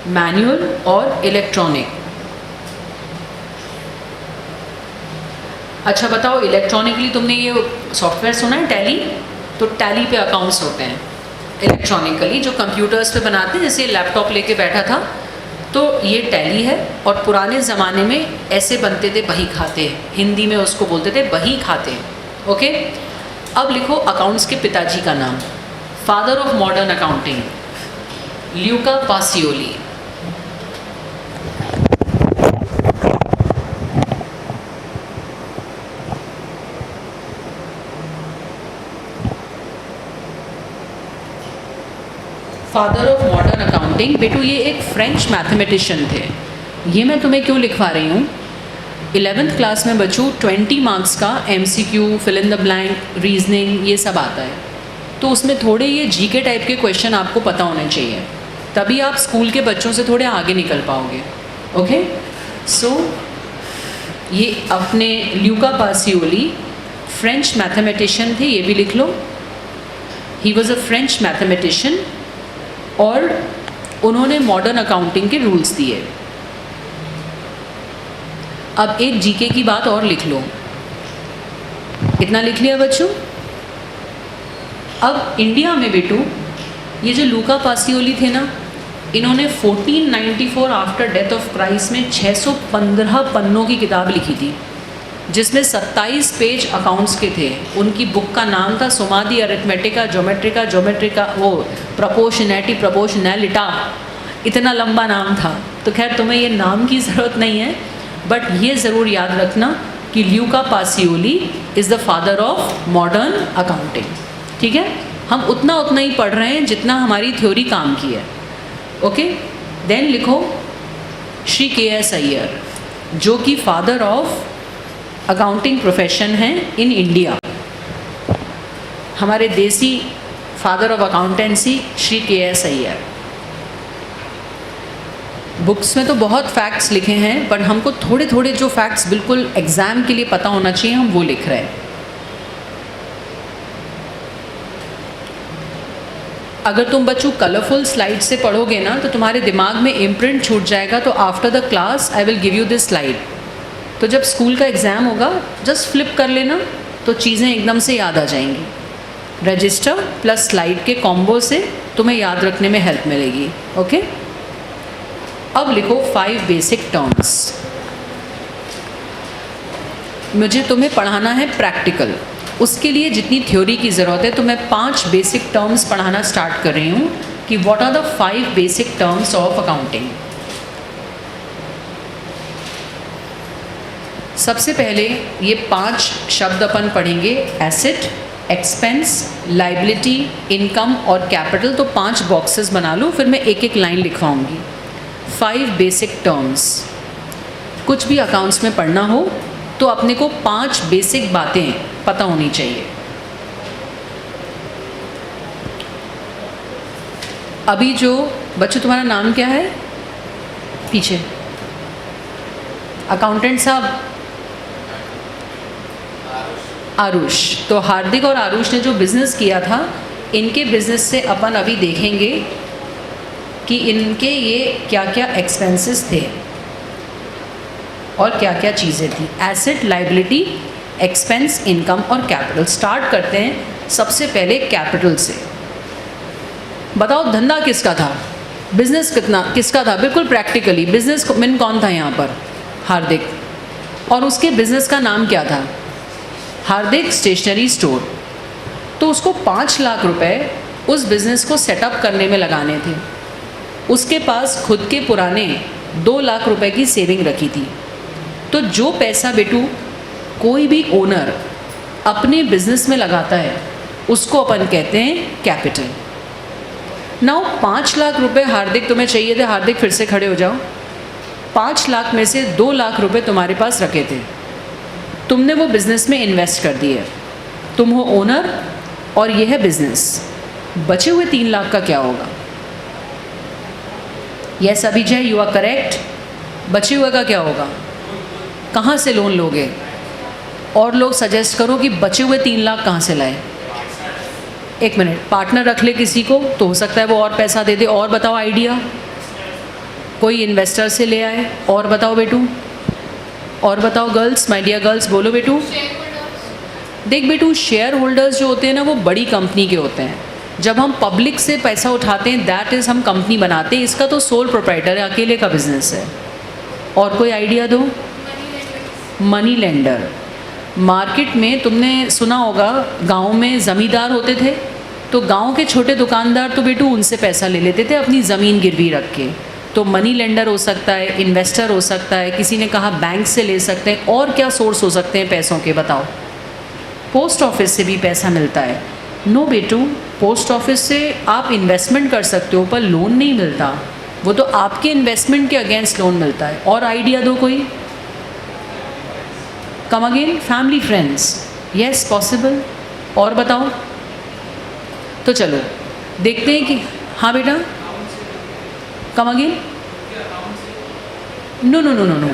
S1: मैनुअल और इलेक्ट्रॉनिक। अच्छा बताओ, इलेक्ट्रॉनिकली तुमने ये सॉफ्टवेयर सुना है टैली? तो टैली पे अकाउंट्स होते हैं इलेक्ट्रॉनिकली, जो कंप्यूटर्स पे बनाते हैं। जैसे लैपटॉप लेके बैठा था, तो ये टैली है। और पुराने ज़माने में ऐसे बनते थे बही खाते, हिंदी में उसको बोलते थे बही खाते। ओके, अब लिखो अकाउंट्स के पिताजी का नाम, father of modern accounting, Luca Pacioli. Father of modern accounting. बेटू ये एक फ्रेंच मैथमेटिशियन थे। ये मैं तुम्हें क्यों लिखवा रही हूँ? 11th क्लास में बच्चों 20 मार्क्स का MCQ, fill in the blank, reasoning, ये सब आता है। तो उसमें थोड़े ये जीके टाइप के क्वेश्चन आपको पता होने चाहिए, तभी आप स्कूल के बच्चों से थोड़े आगे निकल पाओगे। ओके, सो ये अपने ल्यूका पासियोली फ्रेंच मैथमेटिशियन थे, ये भी लिख लो। He was a French mathematician और उन्होंने मॉडर्न अकाउंटिंग के रूल्स दिए। अब एक जीके की बात और लिख लो। कितना लिख लिया बच्चों? अब इंडिया में बेटू ये जो लूका पासियोली थे ना, इन्होंने 1494 आफ्टर डेथ ऑफ क्राइस्ट में 615 पन्नों की किताब लिखी थी, जिसमें 27 पेज अकाउंट्स के थे। उनकी बुक का नाम था सुमादी अरिथमेटिका जोमेट्रिका वो प्रोपोर्शनैलिटा, इतना लंबा नाम था। तो खैर तुम्हें ये नाम की ज़रूरत नहीं है, बट ये ज़रूर याद रखना कि Luca Pacioli is the father of modern accounting. ठीक है, हम उतना ही पढ़ रहे हैं जितना हमारी थ्योरी काम की है। ओके, देन लिखो श्री KS अय्यर, जो कि फादर ऑफ अकाउंटिंग प्रोफेशन है इन इंडिया। हमारे देसी father of accountancy Shri KS Iyer. Books में तो बहुत फैक्ट्स लिखे हैं, पर हमको थोड़े थोड़े जो फैक्ट्स बिल्कुल एग्ज़ाम के लिए पता होना चाहिए, हम वो लिख रहे हैं। अगर तुम बच्चों कलरफुल स्लाइड से पढ़ोगे ना तो तुम्हारे दिमाग में इम्प्रिंट छूट जाएगा। तो after the class I will give you this slide. तो जब स्कूल का एग्ज़ाम होगा जस्ट फ्लिप कर लेना, तो चीज़ें एकदम से याद आ जाएंगी। रजिस्टर प्लस स्लाइड के कॉम्बो से तुम्हें याद रखने में हेल्प मिलेगी। ओके, अब लिखो 5 बेसिक टर्म्स। मुझे तुम्हें पढ़ाना है प्रैक्टिकल, उसके लिए जितनी थ्योरी की ज़रूरत है तो मैं 5 बेसिक टर्म्स पढ़ाना स्टार्ट कर रही हूँ कि what are the 5 basic terms of accounting. सबसे पहले ये 5 शब्द अपन पढ़ेंगे, एसेट, एक्सपेंस, लाइबिलिटी, इनकम और कैपिटल। तो 5 बॉक्सेस बना लो, फिर मैं एक एक लाइन लिखवाऊंगी। 5 basic terms. कुछ भी अकाउंट्स में पढ़ना हो तो अपने को 5 बेसिक बातें पता होनी चाहिए। अभी जो बच्चों, तुम्हारा नाम क्या है पीछे? अकाउंटेंट साहब आरुष। तो हार्दिक और आरुष ने जो बिज़नेस किया था, इनके बिज़नेस से अपन अभी देखेंगे कि इनके ये क्या क्या एक्सपेंसेस थे और क्या क्या चीज़ें थी। एसेट, लाइबिलिटी, एक्सपेंस, इनकम और कैपिटल। स्टार्ट करते हैं सबसे पहले कैपिटल से। बताओ धंधा किसका था, बिजनेस किसका था? बिल्कुल प्रैक्टिकली बिजनेस मैन कौन था यहाँ पर? हार्दिक। और उसके बिजनेस का नाम क्या था? हार्दिक स्टेशनरी स्टोर। तो उसको 5 लाख रुपए उस बिज़नेस को सेटअप करने में लगाने थे। उसके पास खुद के पुराने 2 लाख रुपए की सेविंग रखी थी। तो जो पैसा बेटू कोई भी ओनर अपने बिजनेस में लगाता है उसको अपन कहते हैं कैपिटल। नाउ 5 लाख रुपए हार्दिक तुम्हें चाहिए थे। हार्दिक फिर से खड़े हो जाओ। 5 लाख में से 2 लाख रुपए तुम्हारे पास रखे थे, तुमने वो बिज़नेस में इन्वेस्ट कर दिए। तुम हो ओनर और ये है बिज़नेस। बचे हुए 3 लाख का क्या होगा? Yes Abhijay, you are correct. बचे हुए का क्या होगा? कहाँ से लोन लोगे? और लोग सजेस्ट करो कि बचे हुए 3 लाख कहाँ से लाए। 1 मिनट, पार्टनर रख ले किसी को तो हो सकता है वो और पैसा दे दे। और बताओ आइडिया। कोई इन्वेस्टर से ले आए। और बताओ बेटू, और बताओ गर्ल्स, माय डियर गर्ल्स बोलो बेटू। देख बेटू, शेयर होल्डर्स जो होते हैं ना वो बड़ी कंपनी के होते हैं। जब हम पब्लिक से पैसा उठाते हैं दैट इज़ हम कंपनी बनाते हैं। इसका तो सोल प्रोप्राइटर है, अकेले का बिजनेस है। और कोई आइडिया दो। Money lender. मार्केट में तुमने सुना होगा गांव में ज़मींदार होते थे, तो गांव के छोटे दुकानदार तो बेटू उनसे पैसा ले लेते थे अपनी ज़मीन गिरवी रख के। तो मनी लेंडर हो सकता है, इन्वेस्टर हो सकता है, किसी ने कहा बैंक से ले सकते हैं। और क्या सोर्स हो सकते हैं पैसों के बताओ? पोस्ट ऑफिस से भी पैसा मिलता है। नो बेटू, पोस्ट ऑफिस से आप इन्वेस्टमेंट कर सकते हो पर लोन नहीं मिलता, वो तो आपके इन्वेस्टमेंट के अगेंस्ट लोन मिलता है। और आइडिया दो कोई। Come again. Family friends. Yes possible. और बताओ। तो चलो देखते हैं कि हाँ बेटा। Come again. No no no no no.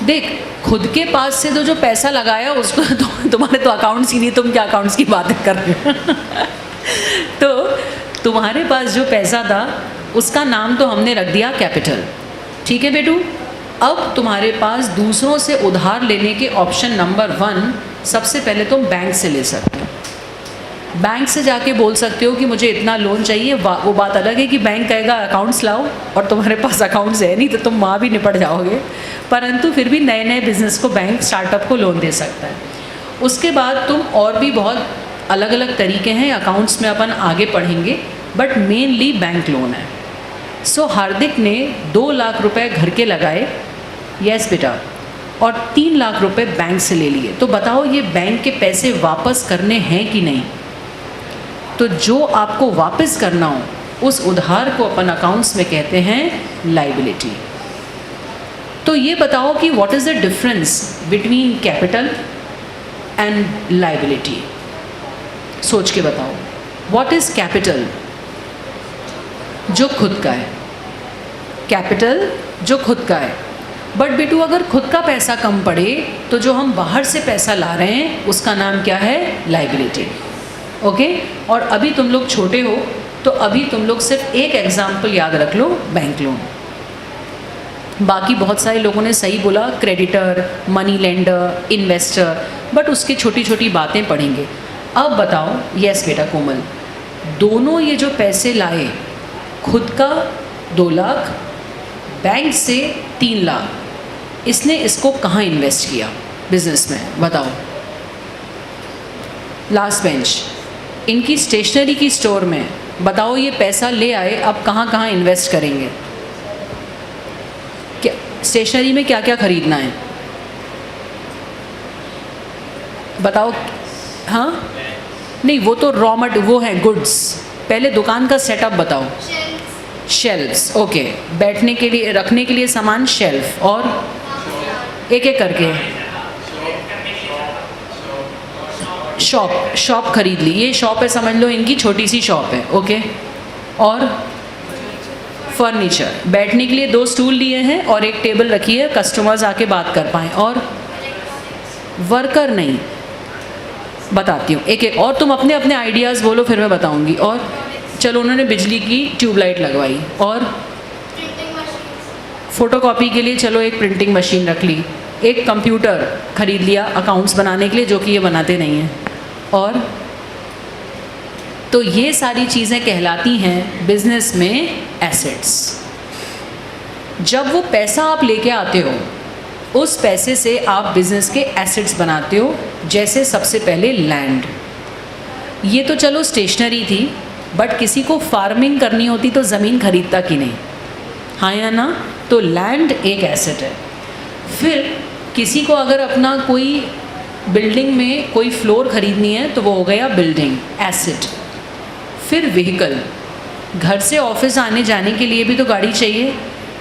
S1: देख, खुद के पास से तो जो पैसा लगाया उसको तो तुम्हारे तो अकाउंट्स ही नहीं, तुम क्या अकाउंट्स की बातें कर रहे हो। तो तुम्हारे पास जो पैसा था उसका नाम तो हमने रख दिया कैपिटल। ठीक है बेटू। अब तुम्हारे पास दूसरों से उधार लेने के ऑप्शन नंबर 1, सबसे पहले तुम बैंक से ले सकते हो। बैंक से जाके बोल सकते हो कि मुझे इतना लोन चाहिए, वो बात अलग है कि बैंक कहेगा अकाउंट्स लाओ और तुम्हारे पास अकाउंट्स है नहीं तो तुम वहाँ भी निपट जाओगे, परंतु फिर भी नए नए बिजनेस को बैंक स्टार्टअप को लोन दे सकता है। उसके बाद तुम और भी बहुत अलग अलग तरीके हैं, अकाउंट्स में अपन आगे पढ़ेंगे, बट मेनली बैंक लोन है। सो हार्दिक ने 2 लाख रुपए घर के लगाए, यस बेटा, और 3 लाख रुपए बैंक से ले लिए। तो बताओ ये बैंक के पैसे वापस करने हैं कि नहीं? तो जो आपको वापस करना हो उस उधार को अपन अकाउंट्स में कहते हैं लाइबिलिटी। तो ये बताओ कि what is the difference between capital and liability? सोच के बताओ, व्हाट इज़ कैपिटल? जो खुद का है, कैपिटल जो खुद का है। बट बेटू अगर खुद का पैसा कम पड़े तो जो हम बाहर से पैसा ला रहे हैं उसका नाम क्या है? लाइबिलिटी। ओके, और अभी तुम लोग छोटे हो तो अभी तुम लोग सिर्फ एक एग्जाम्पल याद रख लो, बैंक लोन। बाकी बहुत सारे लोगों ने सही बोला, creditor, money lender, investor, but उसकी छोटी छोटी बातें पढ़ेंगे। अब बताओ, यस बेटा कोमल, दोनों ये जो पैसे लाए, खुद का 2 लाख, बैंक से 3 लाख, इसने इसको कहाँ इन्वेस्ट किया? बिजनेस में। बताओ, लास्ट बेंच, इनकी स्टेशनरी की स्टोर में। बताओ ये पैसा ले आए, अब कहाँ कहाँ इन्वेस्ट करेंगे? क्या स्टेशनरी में क्या क्या खरीदना है? बताओ। हाँ, नहीं वो तो वो है गुड्स। पहले दुकान का सेटअप बताओ। शेल्फ्स, ओके, बैठने के लिए, रखने के लिए सामान, शेल्फ, और एक एक करके शॉप खरीद ली। ये शॉप है, समझ लो इनकी छोटी सी शॉप है, ओके। और फर्नीचर, बैठने के लिए 2 स्टूल लिए हैं और एक टेबल रखी है, कस्टमर्स आके बात कर पाएँ। और वर्कर नहीं, बताती हूँ एक एक, और तुम अपने अपने आइडियाज़ बोलो फिर मैं बताऊँगी। और चलो, उन्होंने बिजली की ट्यूबलाइट लगवाई, और फोटोकॉपी के लिए चलो एक प्रिंटिंग मशीन रख ली, एक कंप्यूटर खरीद लिया अकाउंट्स बनाने के लिए, जो कि ये बनाते नहीं हैं। और तो ये सारी चीज़ें कहलाती हैं बिजनेस में एसेट्स। जब वो पैसा आप लेके आते हो, उस पैसे से आप बिजनेस के एसेट्स बनाते हो। जैसे सबसे पहले लैंड, ये तो चलो स्टेशनरी थी, बट किसी को फार्मिंग करनी होती तो ज़मीन खरीदता कि नहीं? हाँ या ना? तो लैंड एक एसेट है। फिर किसी को अगर अपना कोई बिल्डिंग में कोई फ्लोर खरीदनी है तो वो हो गया बिल्डिंग, एसेट। फिर व्हीकल, घर से ऑफिस आने जाने के लिए भी तो गाड़ी चाहिए,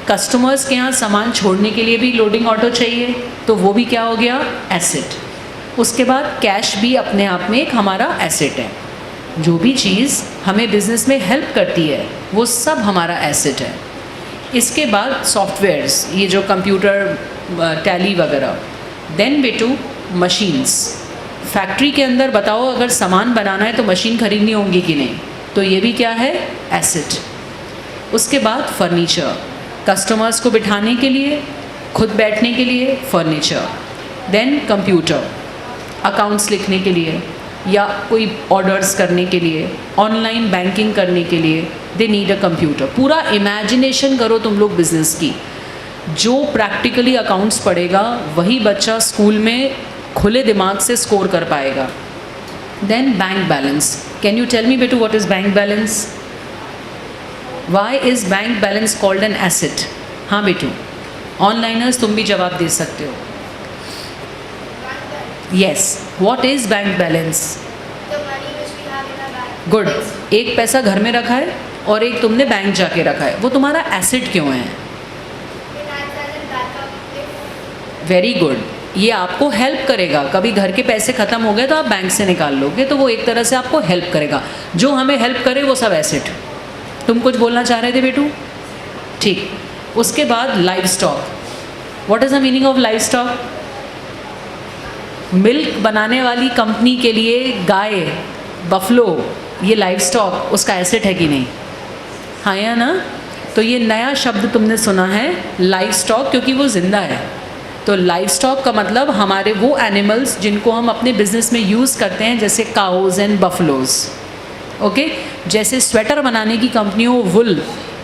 S1: कस्टमर्स के यहाँ सामान छोड़ने के लिए भी लोडिंग ऑटो चाहिए, तो वो भी क्या हो गया? एसेट। उसके बाद कैश भी अपने आप में एक हमारा एसेट है। जो भी चीज़ हमें बिज़नेस में हेल्प करती है वो सब हमारा एसेट है। इसके बाद सॉफ्टवेयर्स, ये जो कंप्यूटर, टैली वगैरह। देन बेटू मशीन्स, फैक्ट्री के अंदर बताओ अगर सामान बनाना है तो मशीन खरीदनी होंगी कि नहीं? तो ये भी क्या है? एसेट। उसके बाद फर्नीचर, कस्टमर्स को बिठाने के लिए, खुद बैठने के लिए फर्नीचर। देन कंप्यूटर, अकाउंट्स लिखने के लिए या कोई ऑर्डर्स करने के लिए, ऑनलाइन बैंकिंग करने के लिए दे नीड अ कंप्यूटर। पूरा इमेजिनेशन करो तुम लोग बिजनेस की। जो प्रैक्टिकली अकाउंट्स पढ़ेगा वही बच्चा स्कूल में खुले दिमाग से स्कोर कर पाएगा। Then bank balance, can you tell me बेटू what is bank balance? Why is bank balance called an asset? हाँ बेटू, ऑनलाइनर्स तुम भी जवाब दे सकते हो। Yes, what is bank balance?
S4: The money which we have in our bank.
S1: Good. एक पैसा घर में रखा है और एक तुमने बैंक जाके रखा है, वो तुम्हारा एसेट क्यों है?
S4: It acts as a backup if
S1: very good. ये आपको हेल्प करेगा, कभी घर के पैसे ख़त्म हो गए तो आप बैंक से निकाल लोगे, तो वो एक तरह से आपको हेल्प करेगा। जो हमें हेल्प करे वो सब एसेट। तुम कुछ बोलना चाह रहे थे बेटू? ठीक। उसके बाद live stock, what is the meaning of live stock? Milk बनाने वाली कंपनी के लिए गाय, बफलो, ये लाइव स्टॉक उसका एसेट है कि नहीं? हाँ या ना? तो ये नया शब्द तुमने सुना है लाइव स्टॉक, क्योंकि वो ज़िंदा है। तो लाइव स्टॉक का मतलब हमारे वो एनिमल्स जिनको हम अपने बिजनेस में यूज़ करते हैं, जैसे काउज एंड बफलोज। ओके, जैसे स्वेटर बनाने की कंपनियों वुल,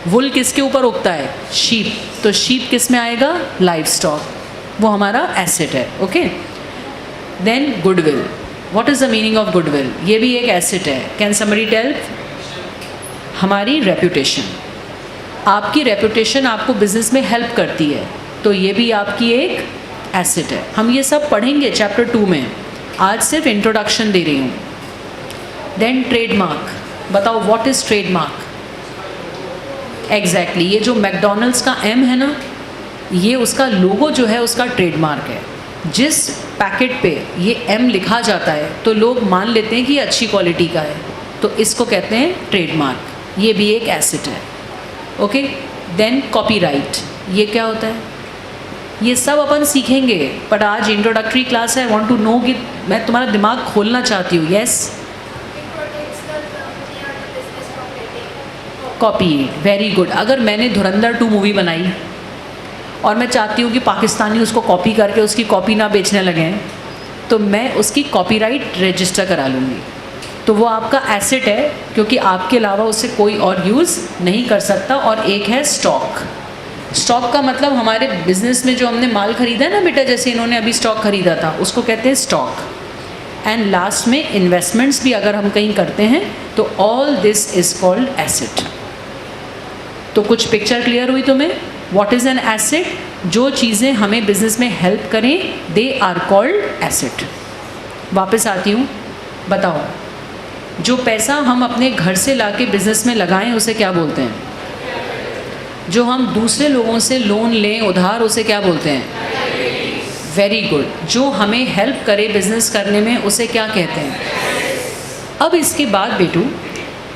S1: वुल किसके ऊपर उगता है? शीप। तो शीप किस में आएगा? लाइव स्टॉक, वो हमारा एसेट है। Okay, then goodwill. What is the meaning of goodwill? ये भी एक एसेट है। Can somebody tell? हमारी रेपुटेशन, आपकी रेपुटेशन आपको बिजनेस में हेल्प करती है, तो ये भी आपकी एक एसेट है। हम ये सब पढ़ेंगे चैप्टर 2 में, आज सिर्फ इंट्रोडक्शन दे रही हूँ। देन ट्रेडमार्क, बताओ व्हाट इज़ ट्रेडमार्क? एग्जैक्टली, ये जो मैकडोनल्ड्स का एम है ना, ये उसका लोगो जो है उसका ट्रेडमार्क है। जिस पैकेट पे ये एम लिखा जाता है तो लोग मान लेते हैं कि ये अच्छी क्वालिटी का है, तो इसको कहते हैं ट्रेडमार्क। ये भी एक एसेट है। ओके, देन कॉपीराइट, ये क्या होता है? ये सब अपन सीखेंगे, पर आज इंट्रोडक्टरी क्लास है। आई वांट टू नो कि मैं तुम्हारा दिमाग खोलना चाहती हूँ। Yes, copy, very good. अगर मैंने धुरंधर 2 मूवी बनाई और मैं चाहती हूँ कि पाकिस्तानी उसको कॉपी करके उसकी कॉपी ना बेचने लगें, तो मैं उसकी कॉपीराइट रजिस्टर करा लूँगी। तो वो आपका एसेट है, क्योंकि आपके अलावा उससे कोई और यूज़ नहीं कर सकता। और एक है स्टॉक। स्टॉक का मतलब हमारे बिजनेस में जो हमने माल खरीदा है ना बेटा, जैसे इन्होंने अभी स्टॉक खरीदा था, उसको कहते हैं स्टॉक। एंड लास्ट में इन्वेस्टमेंट्स भी अगर हम कहीं करते हैं तो all this is called asset. तो कुछ पिक्चर क्लियर हुई तुम्हें? What is an asset? जो चीज़ें हमें बिजनेस में हेल्प करें, दे आर कॉल्ड एसेट। वापस आती हूँ, बताओ, जो पैसा हम अपने घर से लाके बिजनेस में लगाएं उसे क्या बोलते हैं? जो हम दूसरे लोगों से लोन लें उधार, उसे क्या बोलते हैं? Very good. जो हमें हेल्प करे बिजनेस करने में, उसे क्या कहते हैं? अब इसके बाद बेटू,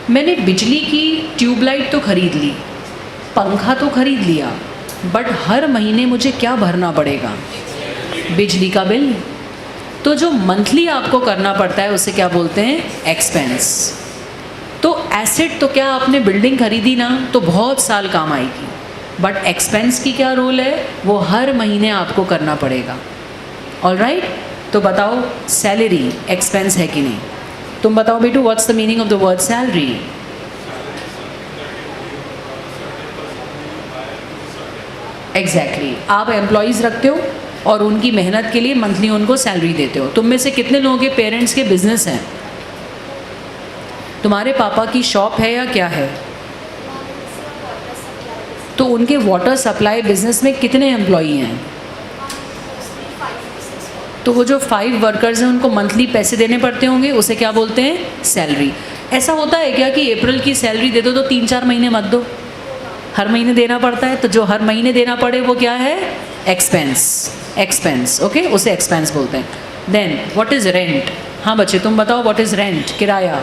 S1: मैंने बिजली की ट्यूबलाइट तो खरीद ली, पंखा तो खरीद लिया, बट हर महीने मुझे क्या भरना पड़ेगा? बिजली का बिल। तो जो मंथली आपको करना पड़ता है उसे क्या बोलते हैं? एक्सपेंस। तो एसेट तो क्या आपने बिल्डिंग खरीदी ना तो बहुत साल काम आएगी, बट एक्सपेंस की क्या रोल है? वो हर महीने आपको करना पड़ेगा। ऑलराइट, तो बताओ सैलरी एक्सपेंस है कि नहीं? तुम बताओ बेटू, what's the meaning of the word salary? Exactly, आप एम्प्लॉयज़ रखते हो और उनकी मेहनत के लिए मंथली उनको सैलरी देते हो। तुम में से कितने लोगों के पेरेंट्स के बिजनेस हैं? तुम्हारे पापा की शॉप है या क्या है? तो उनके वाटर सप्लाई बिजनेस में कितने एम्प्लॉई हैं? तो वो जो 5 वर्कर्स हैं उनको मंथली पैसे देने पड़ते होंगे, उसे क्या बोलते हैं? सैलरी। ऐसा होता है क्या कि अप्रैल की सैलरी दे दो तो 3-4 महीने मत दो? हर महीने देना पड़ता है। तो जो हर महीने देना पड़े वो क्या है? एक्सपेंस। एक्सपेंस, ओके, उसे एक्सपेंस बोलते हैं। Then what is rent? हाँ बच्चे तुम बताओ, व्हाट इज़ रेंट? किराया।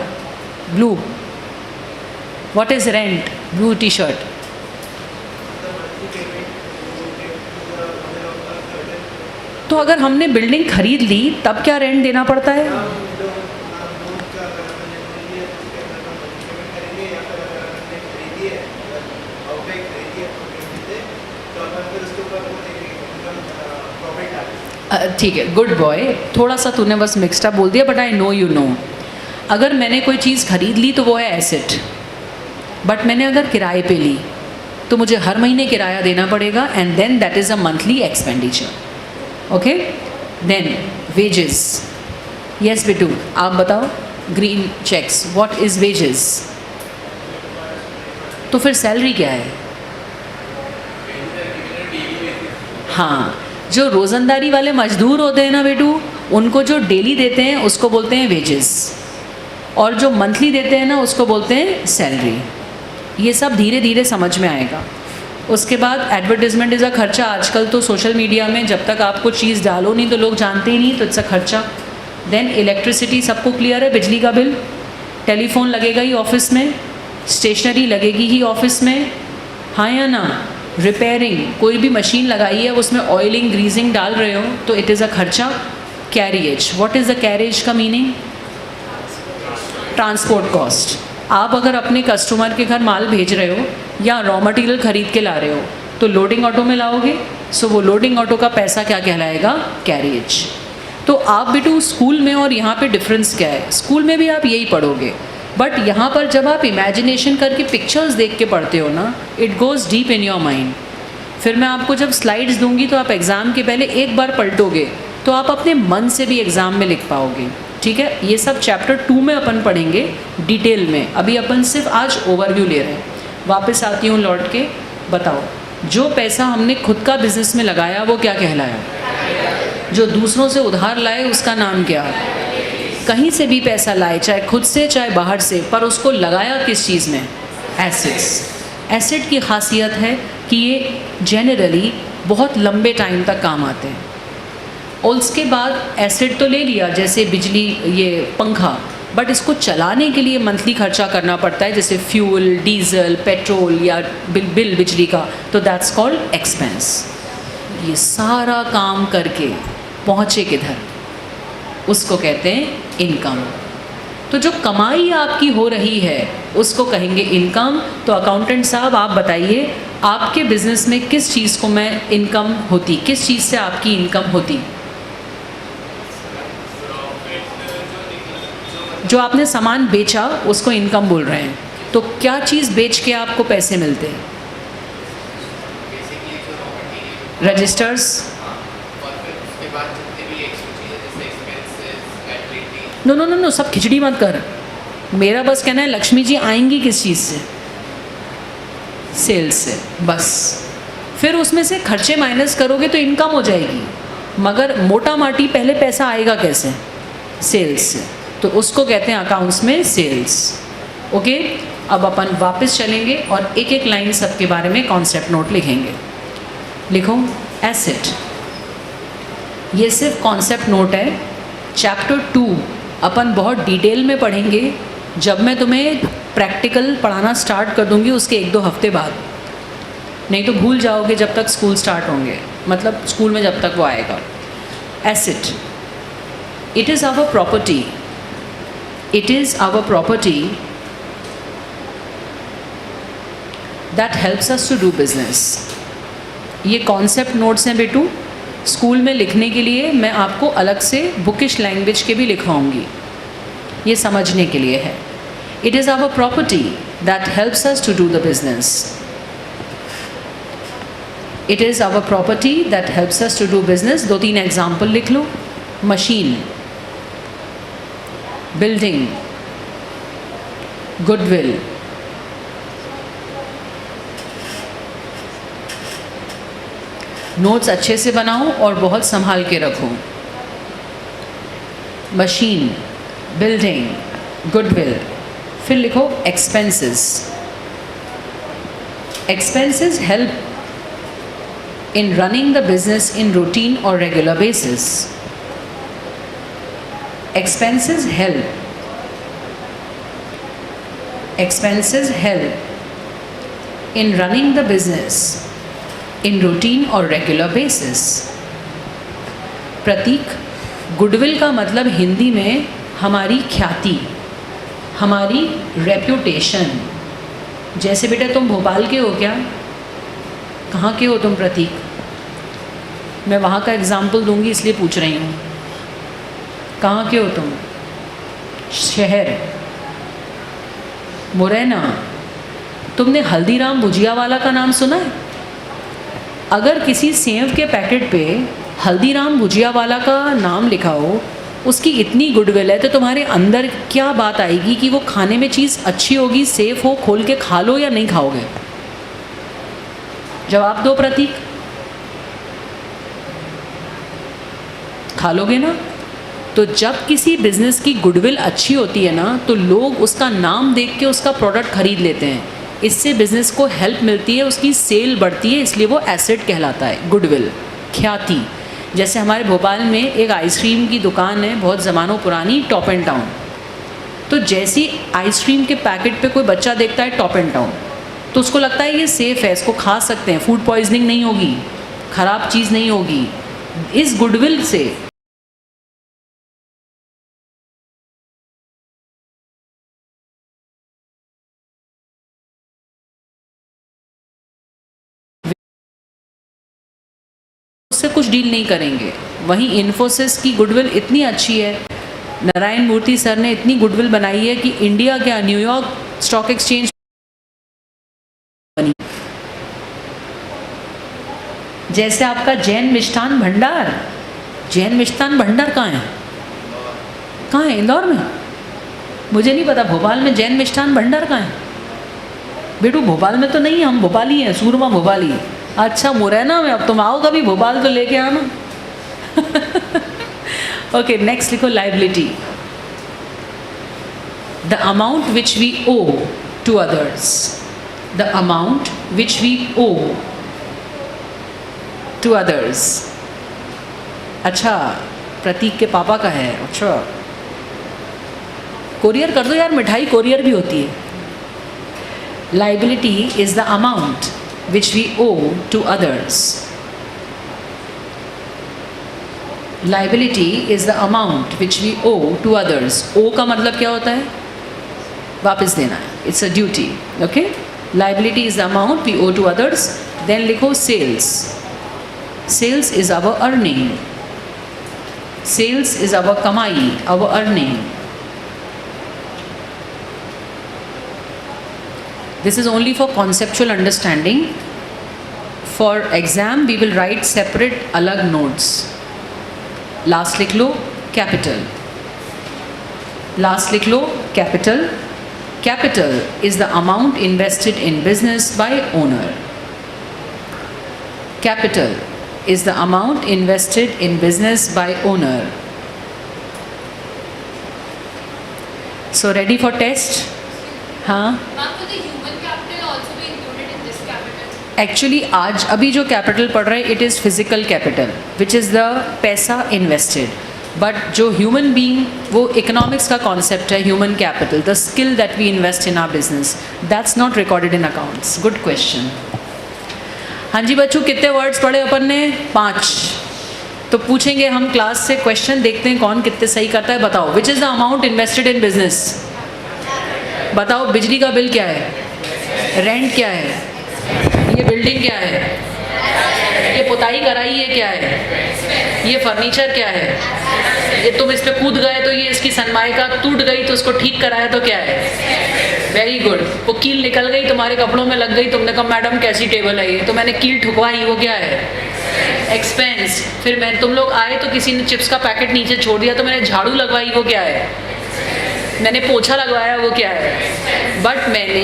S1: Blue, what is rent? Blue T shirt. तो अगर हमने बिल्डिंग खरीद ली तब क्या रेंट देना पड़ता है? ठीक है, गुड बॉय। थोड़ा सा तूने बस मिक्स्ड अप बोल दिया, but I know you know. अगर मैंने कोई चीज़ खरीद ली तो वो है एसेट, बट मैंने अगर किराए पे ली तो मुझे हर महीने किराया देना पड़ेगा, and then that is a monthly expenditure. Okay, then wages. Yes बिटू, आप बताओ। Green checks, what is wages? तो फिर सैलरी क्या है? हाँ, जो रोज़ंदारी वाले मजदूर होते हैं ना बेटू, उनको जो डेली देते हैं उसको बोलते हैं वेजेस, और जो मंथली देते हैं ना उसको बोलते हैं सैलरी। ये सब धीरे धीरे समझ में आएगा। उसके बाद एडवर्टीजमेंट इज़ अ खर्चा। आजकल तो सोशल मीडिया में जब तक आप कुछ चीज़ डालो नहीं तो लोग जानते ही नहीं, तो इट्स अ खर्चा। देन इलेक्ट्रिसिटी, सबको क्लियर है? बिजली का बिल। टेलीफोन लगेगा ही ऑफिस में, स्टेशनरी लगेगी ही ऑफिस में, हाँ या ना? रिपेयरिंग, कोई भी मशीन लगाई है उसमें ऑयलिंग ग्रीजिंग डाल रहे हो तो इट इज़ अ खर्चा। Carriage, what is the carriage का मीनिंग? Transport cost. आप अगर अपने कस्टमर के घर माल भेज रहे हो या रॉ मटेरियल ख़रीद के ला रहे हो तो लोडिंग ऑटो में लाओगे सो वो लोडिंग ऑटो का पैसा क्या कहलाएगा? कैरियज। तो आप बेटू स्कूल में और यहाँ पे डिफरेंस क्या है? स्कूल में भी आप यही पढ़ोगे, बट यहाँ पर जब आप इमेजिनेशन करके पिक्चर्स देख के पढ़ते हो ना, it goes deep in your mind. फिर मैं आपको जब स्लाइड्स दूंगी तो आप एग्ज़ाम के पहले एक बार पलटोगे तो आप अपने मन से भी एग्ज़ाम में लिख पाओगे। ठीक है, ये सब चैप्टर 2 में अपन पढ़ेंगे डिटेल में, अभी अपन सिर्फ आज ओवरव्यू ले रहे हैं। वापस आती हूँ लौट के, बताओ जो पैसा हमने खुद का बिजनेस में लगाया वो क्या कहलाया? जो दूसरों से उधार लाए उसका नाम क्या? कहीं से भी पैसा लाए, चाहे खुद से चाहे बाहर से, पर उसको लगाया किस चीज़ में? एसेट्स। एसेट की खासियत है कि ये जनरली बहुत लंबे टाइम तक काम आते हैं। और उसके बाद एसेट तो ले लिया, जैसे बिजली, ये पंखा, बट इसको चलाने के लिए मंथली खर्चा करना पड़ता है, जैसे फ्यूल, डीजल, पेट्रोल या बिल बिजली का, तो दैट्स कॉल्ड एक्सपेंस। ये सारा काम करके पहुँचे किधर, उसको कहते हैं इनकम। तो जो कमाई आपकी हो रही है उसको कहेंगे इनकम। तो अकाउंटेंट साहब आप बताइए, आपके बिजनेस में किस चीज़ को मैं इनकम होती, किस चीज़ से आपकी इनकम होती? जो आपने सामान बेचा उसको इनकम बोल रहे हैं। तो क्या चीज़ बेच के आपको पैसे मिलते हैं? Registers. No no no no, सब खिचड़ी मत कर। मेरा बस कहना है लक्ष्मी जी आएंगी किस चीज़ से? सेल्स से, बस। फिर उसमें से खर्चे माइनस करोगे तो इनकम हो जाएगी, मगर मोटा माटी पहले पैसा आएगा कैसे? सेल्स से। तो उसको कहते हैं अकाउंट्स में सेल्स। ओके, अब अपन वापस चलेंगे और एक एक लाइन सबके बारे में कॉन्सेप्ट नोट लिखेंगे। लिखो एसेट, ये सिर्फ कॉन्सेप्ट नोट है। चैप्टर 2 अपन बहुत डिटेल में पढ़ेंगे जब मैं तुम्हें प्रैक्टिकल पढ़ाना स्टार्ट कर दूंगी उसके 1-2 हफ्ते बाद, नहीं तो भूल जाओगे जब तक स्कूल स्टार्ट होंगे, मतलब स्कूल में जब तक वो आएगा। Asset, it is our property, it is our property that helps us to do business. ये कॉन्सेप्ट नोट्स हैं बेटू, स्कूल में लिखने के लिए मैं आपको अलग से बुकिश लैंग्वेज के भी लिखवाऊंगी, ये समझने के लिए है। It is our property that helps us to do the business. It is our property that helps us to do business. 2-3 example लिख लो। मशीन, बिल्डिंग, गुडविल, नोट्स अच्छे से बनाओ और बहुत संभाल के रखो। Machine, building, goodwill. फिर लिखो expenses. Expenses help in running the business in routine और regular basis. Expenses help in running the business in routine or regular basis. Pratik, goodwill का मतलब हिंदी में हमारी ख्याति, हमारी रेप्यूटेशन। जैसे बेटा तुम भोपाल के हो क्या? कहाँ के हो तुम प्रतीक? मैं वहाँ का एग्जाम्पल दूंगी इसलिए पूछ रही हूँ। कहाँ के हो तुम? शहर, मुरैना। तुमने हल्दीराम भुजिया वाला का नाम सुना है? अगर किसी सेव के पैकेट पे हल्दीराम भुजिया वाला का नाम लिखा हो, उसकी इतनी गुडविल है, तो तुम्हारे अंदर क्या बात आएगी कि वो खाने में चीज़ अच्छी होगी, सेफ हो, खोल के खा लो या नहीं खाओगे? जवाब दो प्रतीक। खा लोगे ना? तो जब किसी बिजनेस की गुडविल अच्छी होती है ना, तो लोग उसका नाम देख के उसका प्रोडक्ट खरीद लेते हैं। इससे बिजनेस को हेल्प मिलती है, उसकी सेल बढ़ती है, इसलिए वो एसेट कहलाता है, गुडविल, ख्याति। जैसे हमारे भोपाल में एक आइसक्रीम की दुकान है बहुत ज़मानों पुरानी, टॉप एंड टाउन। तो जैसी आइसक्रीम के पैकेट पे कोई बच्चा देखता है टॉप एंड टाउन, तो उसको लगता है ये सेफ़ है, इसको खा सकते हैं, फूड पॉइजनिंग नहीं होगी, ख़राब चीज़ नहीं होगी। इस गुडविल से कुछ डील नहीं करेंगे। वहीं इन्फोसिस की गुडविल इतनी अच्छी है, नारायण मूर्ति सर ने इतनी गुडविल बनाई है कि इंडिया क्या न्यूयॉर्क स्टॉक एक्सचेंज बनी। जैसे आपका जैन मिष्ठान भंडार, जैन मिष्ठान भंडार कहाँ है? कहाँ है? इंदौर में? मुझे नहीं पता। भोपाल में जैन मिष्ठान भंडार कहाँ है? बेटू भोपाल में तो नहीं, हम भोपाली हैं, सूरमा भोपाली। अच्छा मुरैना में, अब तुम आओ कभी भोपाल तो लेके आना। ओके, नेक्स्ट लिखो liability. The amount which we owe to others, the amount which we owe to others. अच्छा, प्रतीक के पापा का है। अच्छा, कोरियर कर दो यार, मिठाई कोरियर भी होती है। Liability is the amount which we owe to others. Liability is the amount which we owe to others. Owe का मतलब क्या होता है? वापस देना है, it's a duty. Okay, liability is the amount we owe to others. Then लिखो sales. Sales is our earning, sales is our कमाई, our earning. This is only for conceptual understanding. For exam we will write separate अलग notes. Last लिख लो capital. Last लिख लो capital. Capital is the amount invested in business by owner. Capital is the amount invested in business by owner. So ready for test? हाँ, actually आज अभी जो capital पढ़ रहे हैं it is physical capital which is the पैसा invested, but जो human being, वो इकोनॉमिक्स का कॉन्सेप्ट है human capital, the skill that we invest in our business, that's not recorded in accounts. Good question. हाँ जी बच्चों, कितने वर्ड्स पढ़े अपन ने? 5। तो पूछेंगे हम क्लास से क्वेश्चन, देखते हैं कौन कितने सही करता है। बताओ, विच is the amount invested in business? बताओ, बिजली का बिल क्या है? रेंट क्या है? ये बिल्डिंग क्या है? ये पुताई कराई है क्या है? ये फर्नीचर क्या है? ये तुम इस पे कूद गए तो ये इसकी सनमाइका टूट गई तो उसको ठीक कराया तो क्या है? Very good. वो कील निकल गई, तुम्हारे कपड़ों में लग गई, तुमने कहा मैडम कैसी टेबल है ये, तो मैंने कील ठुकवाई, वो क्या है? एक्सपेंस। फिर मैं, तुम लोग आए तो किसी ने चिप्स का पैकेट नीचे छोड़ दिया तो मैंने झाड़ू लगवाई, वो क्या है? मैंने पोछा लगवाया, वो क्या है? बट मैंने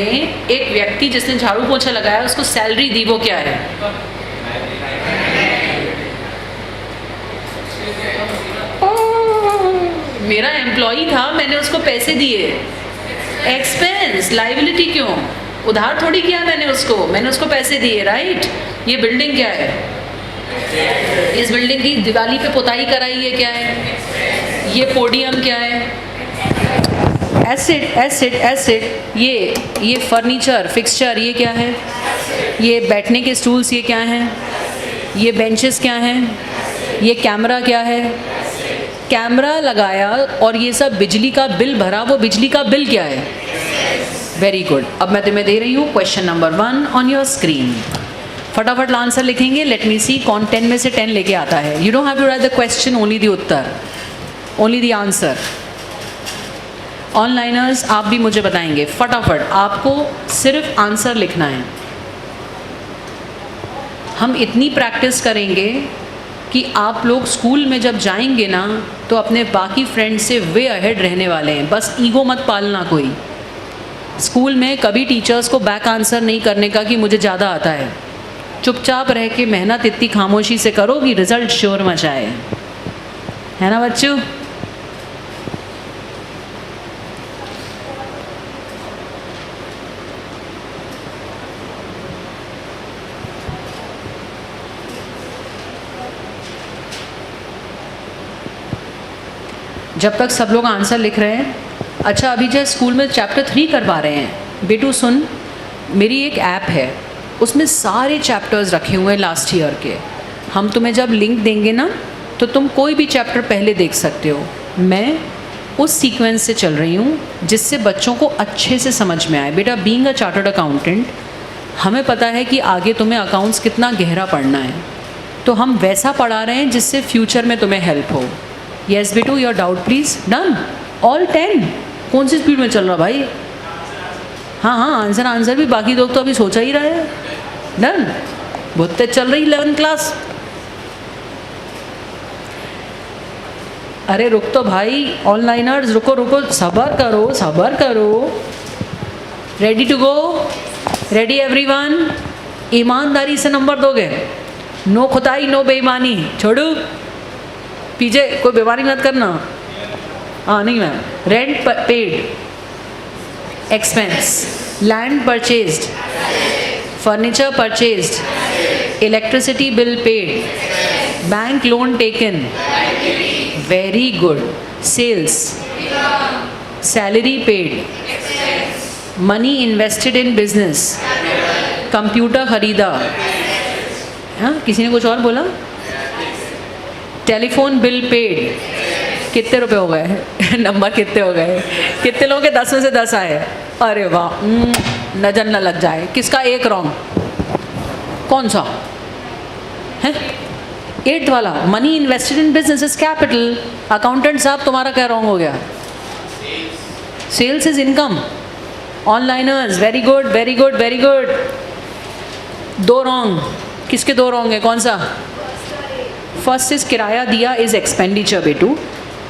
S1: एक व्यक्ति जिसने झाड़ू पोछा लगाया उसको सैलरी दी, वो क्या है? मेरा एम्प्लॉई था, मैंने उसको पैसे दिए। एक्सपेंस। लाइबिलिटी क्यों? उधार थोड़ी किया मैंने उसको पैसे दिए, राइट? ये बिल्डिंग क्या है? इस बिल्डिंग की दिवाली पे पुताई कराई है, क्या है? ये पोडियम क्या है? एसिड। ये फर्नीचर फिक्सचर, ये क्या है? ये बैठने के स्टूल्स, ये क्या हैं? ये बेंचेस क्या हैं? ये कैमरा क्या है? कैमरा लगाया और ये सब बिजली का बिल भरा, वो बिजली का बिल क्या है? Very good. अब मैं तुम्हें दे रही हूँ question number 1 on your screen. फटाफट आंसर लिखेंगे। लेट मी सी कौन 10 में से 10 लेके आता है। You don't have to write the question, only the उत्तर, ओनली द आंसर। ऑनलाइनर्स आप भी मुझे बताएंगे फटाफट, आपको सिर्फ आंसर लिखना है। हम इतनी प्रैक्टिस करेंगे कि आप लोग स्कूल में जब जाएंगे ना तो अपने बाकी फ्रेंड्स से वे अहेड रहने वाले हैं। बस ईगो मत पालना कोई। स्कूल में कभी टीचर्स को बैक आंसर नहीं करने का कि मुझे ज़्यादा आता है। चुपचाप रह के मेहनत इतनी खामोशी से करो कि रिजल्ट श्योर मचाए, है ना बच्चों? जब तक सब लोग आंसर लिख रहे हैं। अच्छा, अभी जो स्कूल में चैप्टर 3 करवा रहे हैं, बेटू सुन, मेरी एक ऐप है, उसमें सारे चैप्टर्स रखे हुए हैं लास्ट ईयर के। हम तुम्हें जब लिंक देंगे ना तो तुम कोई भी चैप्टर पहले देख सकते हो। मैं उस सीक्वेंस से चल रही हूँ जिससे बच्चों को अच्छे से समझ में आए। बेटा, बीइंग अ चार्टर्ड अकाउंटेंट, हमें पता है कि आगे तुम्हें अकाउंट्स कितना गहरा पढ़ना है। तो हम वैसा पढ़ा रहे हैं जिससे फ्यूचर में तुम्हें हेल्प हो। यस बेटू, your doubt please. Done, all 10। कौन सी स्पीड में चल रहा भाई? हाँ हाँ, आंसर भी बाकी लोग तो अभी सोचा ही रहे हैं। डन, बहुत तेज चल रही 11th क्लास। अरे रुक तो भाई, ऑनलाइनर्स रुको रुको, सब्र करो सब्र करो। Ready to go? Ready everyone? ईमानदारी से नंबर दोगे? नो खुदाई नो बेईमानी। छोड़ू पीछे, कोई बेईमानी मत करना। हाँ नहीं ma'am. Rent paid, expense, land purchased, furniture purchased, electricity bill paid, bank loan taken, very good, sales, salary paid, money invested in business, computer खरीदा। हाँ, किसी ने कुछ और बोला? Telephone bill paid. कितने रुपए हो गए? नंबर कितने हो गए? कितने लोगों के 10 में से 10 आए? अरे वाह, नजर न लग जाए। किसका एक रॉन्ग? कौन सा है? 8th वाला, money invested in business is capital. Accountant साहब तुम्हारा क्या रॉन्ग हो गया? Sales is income. Onliners, very good very good very good. 2 wrong. किसके 2 रॉन्ग है? कौन सा? फर्स्ट इज किराया दिया इज एक्सपेंडिचर बेटू।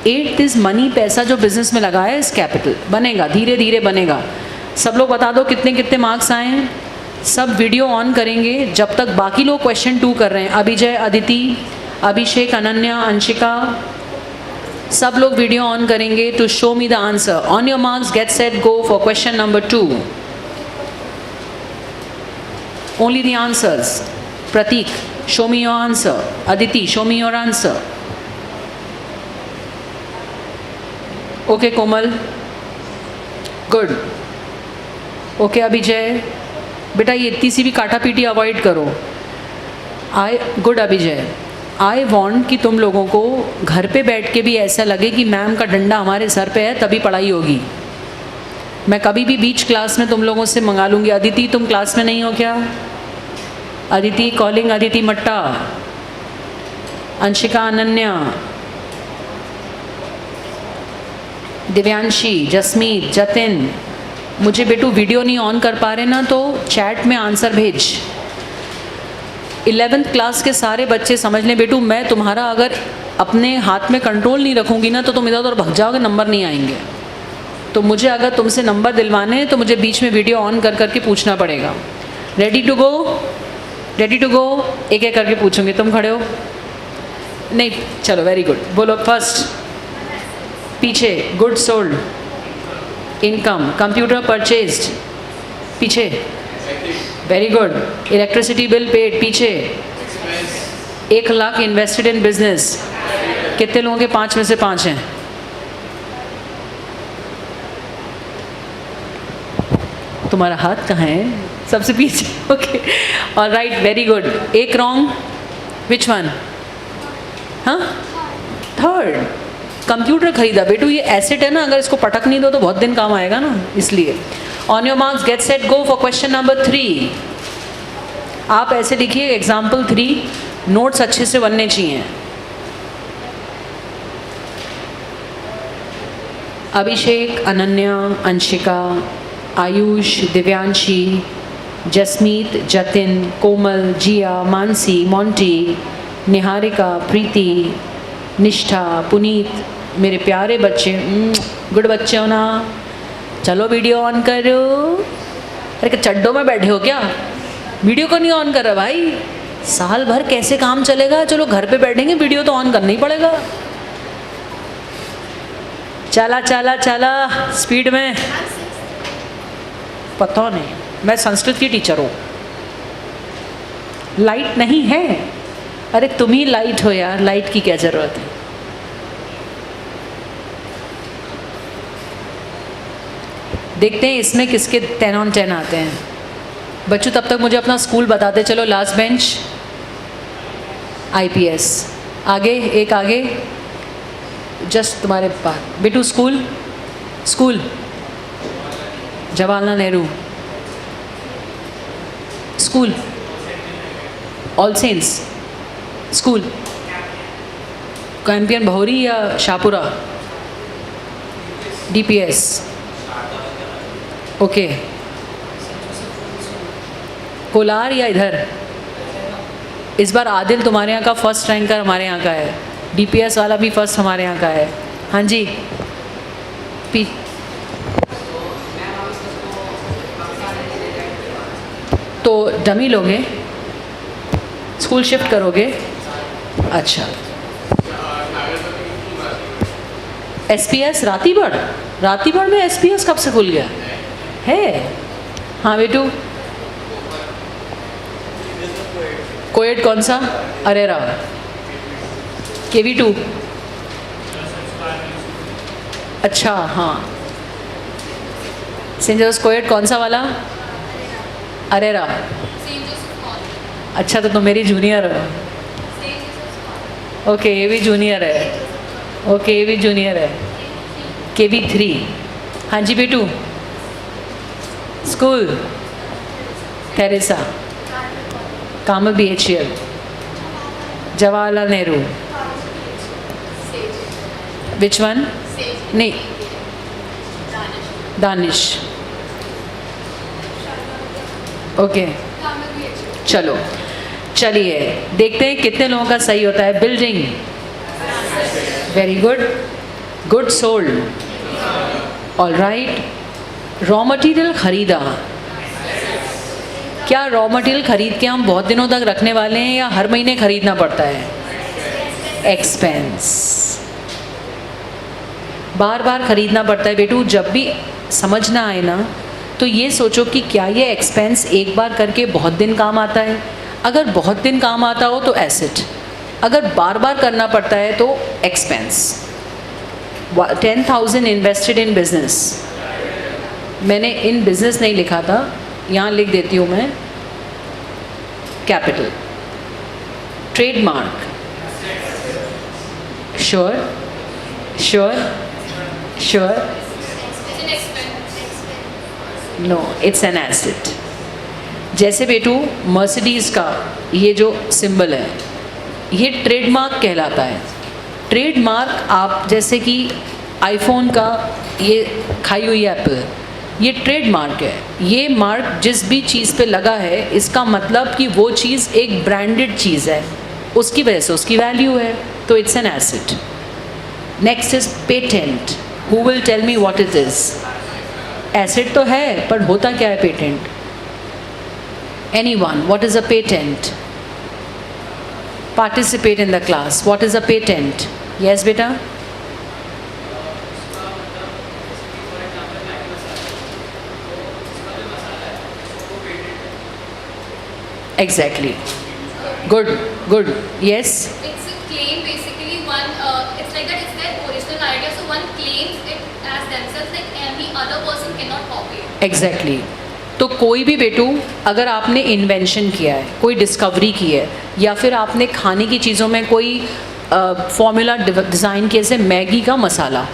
S1: 8th इज मनी, पैसा जो बिजनेस में लगाया इज कैपिटल। बनेगा, धीरे धीरे बनेगा। सब लोग बता दो कितने कितने मार्क्स आए हैं। सब वीडियो ऑन करेंगे जब तक बाकी लोग क्वेश्चन 2 कर रहे हैं। अभिजय, अदिति, अभिषेक, अनन्या, अंशिका, सब लोग वीडियो ऑन करेंगे to show me the answer. On your marks, get set go for question number 2। Only the answers. Pratik, show me your answer. Aditi, show me your answer. Okay, Komal. Good. Okay, Abhijay. बेटा ये इतनी सी भी काटा PT avoid करो। Good Abhijay. I want कि तुम लोगों को घर पे बैठ के भी ऐसा लगे कि मैम का डंडा हमारे सर पे है तभी पढ़ाई होगी। मैं कभी भी बीच क्लास में तुम लोगों से मंगा लूँगी। अदिति, तुम क्लास में नहीं हो क्या? अदिति कॉलिंग, अदिति मट्टा, अंशिका, अनन्या, दिव्यांशी, जसमीत, जतिन। मुझे बेटू वीडियो नहीं ऑन कर पा रहे ना तो चैट में आंसर भेज। 11th क्लास के सारे बच्चे समझ लें बेटू, मैं तुम्हारा अगर अपने हाथ में कंट्रोल नहीं रखूँगी ना तो तुम इधर उधर भग जाओगे, नंबर नहीं आएंगे। तो मुझे अगर तुमसे नंबर दिलवाने हैं तो मुझे बीच में वीडियो ऑन कर करके पूछना पड़ेगा। Ready to go? Ready to go? एक एक करके पूछूंगी। तुम खड़े हो? नहीं, चलो वेरी गुड। बोलो फर्स्ट, पीछे good sold, income, computer purchased, पीछे very good, electricity bill paid, पीछे 1 लाख इन्वेस्टेड इन बिजनेस। कितने लोगों के 5 में से 5 हैं? तुम्हारा हाथ कहाँ है? सबसे पीछे। Okay, all right, very good. 1 wrong. Which one? हाँ, 3rd। कंप्यूटर खरीदा बेटू, ये एसेट है ना, अगर इसको पटक नहीं दो तो बहुत दिन काम आएगा ना, इसलिए। On your marks, get set go for question number 3। आप ऐसे लिखिए एग्जाम्पल 3, नोट्स अच्छे से बनने चाहिए। अभिषेक, अनन्या, अंशिका, आयुष, दिव्यांशी, जसमीत, जतिन, कोमल, जिया, मानसी, मोंटी, निहारिका, प्रीति, निष्ठा, पुनीत, मेरे प्यारे बच्चे, गुड बच्चे हो ना। चलो वीडियो ऑन करो। अरे क्या चड्डों में बैठे हो क्या? वीडियो को नहीं ऑन कर रहा भाई? साल भर कैसे काम चलेगा? चलो घर पे बैठेंगे, वीडियो तो ऑन करना ही पड़ेगा। चला चला चला स्पीड में। पता नहीं, मैं संस्कृत की टीचर हूँ। लाइट नहीं है? अरे तुम ही लाइट हो यार, लाइट की क्या ज़रूरत है? देखते हैं इसमें किसके 10 on 10 आते हैं। बच्चों तब तक मुझे अपना स्कूल बताते चलो। Last bench IPS। आगे एक आगे, जस्ट तुम्हारे पास बेटू। School, school Jawaharlal Nehru school, all saints school Campion Bhauri या शाहपुरा? DPS, okay. कोलार या इधर? इस बार आदिल तुम्हारे यहाँ का फर्स्ट रैंकर हमारे यहाँ का है, DPS वाला भी फर्स्ट हमारे यहाँ का है। हाँ जी पी तो डमी लोगे, स्कूल शिफ्ट करोगे? अच्छा। SPS रातीगढ़ में SPS कब से खुल गया है? हाँ बेटू, कोएड कौन सा? अरेरा। KV2, अच्छा हाँ। सेंट जोसेफ कोएड कौन सा वाला? अरेरा। अच्छा तो तुम मेरी जूनियर हो। ओके ये भी जूनियर है, ओके ये भी जूनियर है। KV3, हाँ जी बेटू। School Theresa, Carmel BHL, Jawaharlal Nehru, which one? नहीं, दानिश, ओके। चलो चलिए देखते हैं कितने लोगों का सही होता है। Building, very good, good sold, all right. Raw material खरीदा, क्या रॉ मटेरियल खरीद के हम बहुत दिनों तक रखने वाले हैं या हर महीने खरीदना पड़ता है? एक्सपेंस, बार बार खरीदना पड़ता है बेटू। जब भी समझना आए ना तो ये सोचो कि क्या ये एक्सपेंस एक बार करके बहुत दिन काम आता है? अगर बहुत दिन काम आता हो तो एसेट, अगर बार बार करना पड़ता है तो एक्सपेंस। 10,000 इन्वेस्टेड इन बिजनेस, मैंने इन बिजनेस नहीं लिखा था, यहाँ लिख देती हूँ मैं, capital. Trademark, sure sure sure, no it's an asset. जैसे बेटू मर्सिडीज़ का ये जो सिंबल है ये ट्रेडमार्क कहलाता है। ट्रेडमार्क आप जैसे कि आईफोन का ये खाई हुई एप्पल, ये ट्रेडमार्क है। ये मार्क जिस भी चीज़ पे लगा है इसका मतलब कि वो चीज़ एक ब्रांडेड चीज़ है, उसकी वजह से उसकी वैल्यू है, तो it's an asset. Next is patent. Who will tell me what it is? Asset तो है पर होता क्या है patent? Anyone, what is a patent? Participate in the class. What is a patent? Yes, beta?
S5: Exactly. Good, good. Yes?
S4: It's a claim basically one, it's like that it's their original idea, so one claims it as themselves, like any other person cannot copy it.
S5: Exactly. तो कोई भी बेटू अगर आपने invention किया है, कोई discovery की है, या फिर आपने खाने की चीज़ों में कोई फॉर्मूला डिज़ाइन किया, जैसे मैगी का मसाला,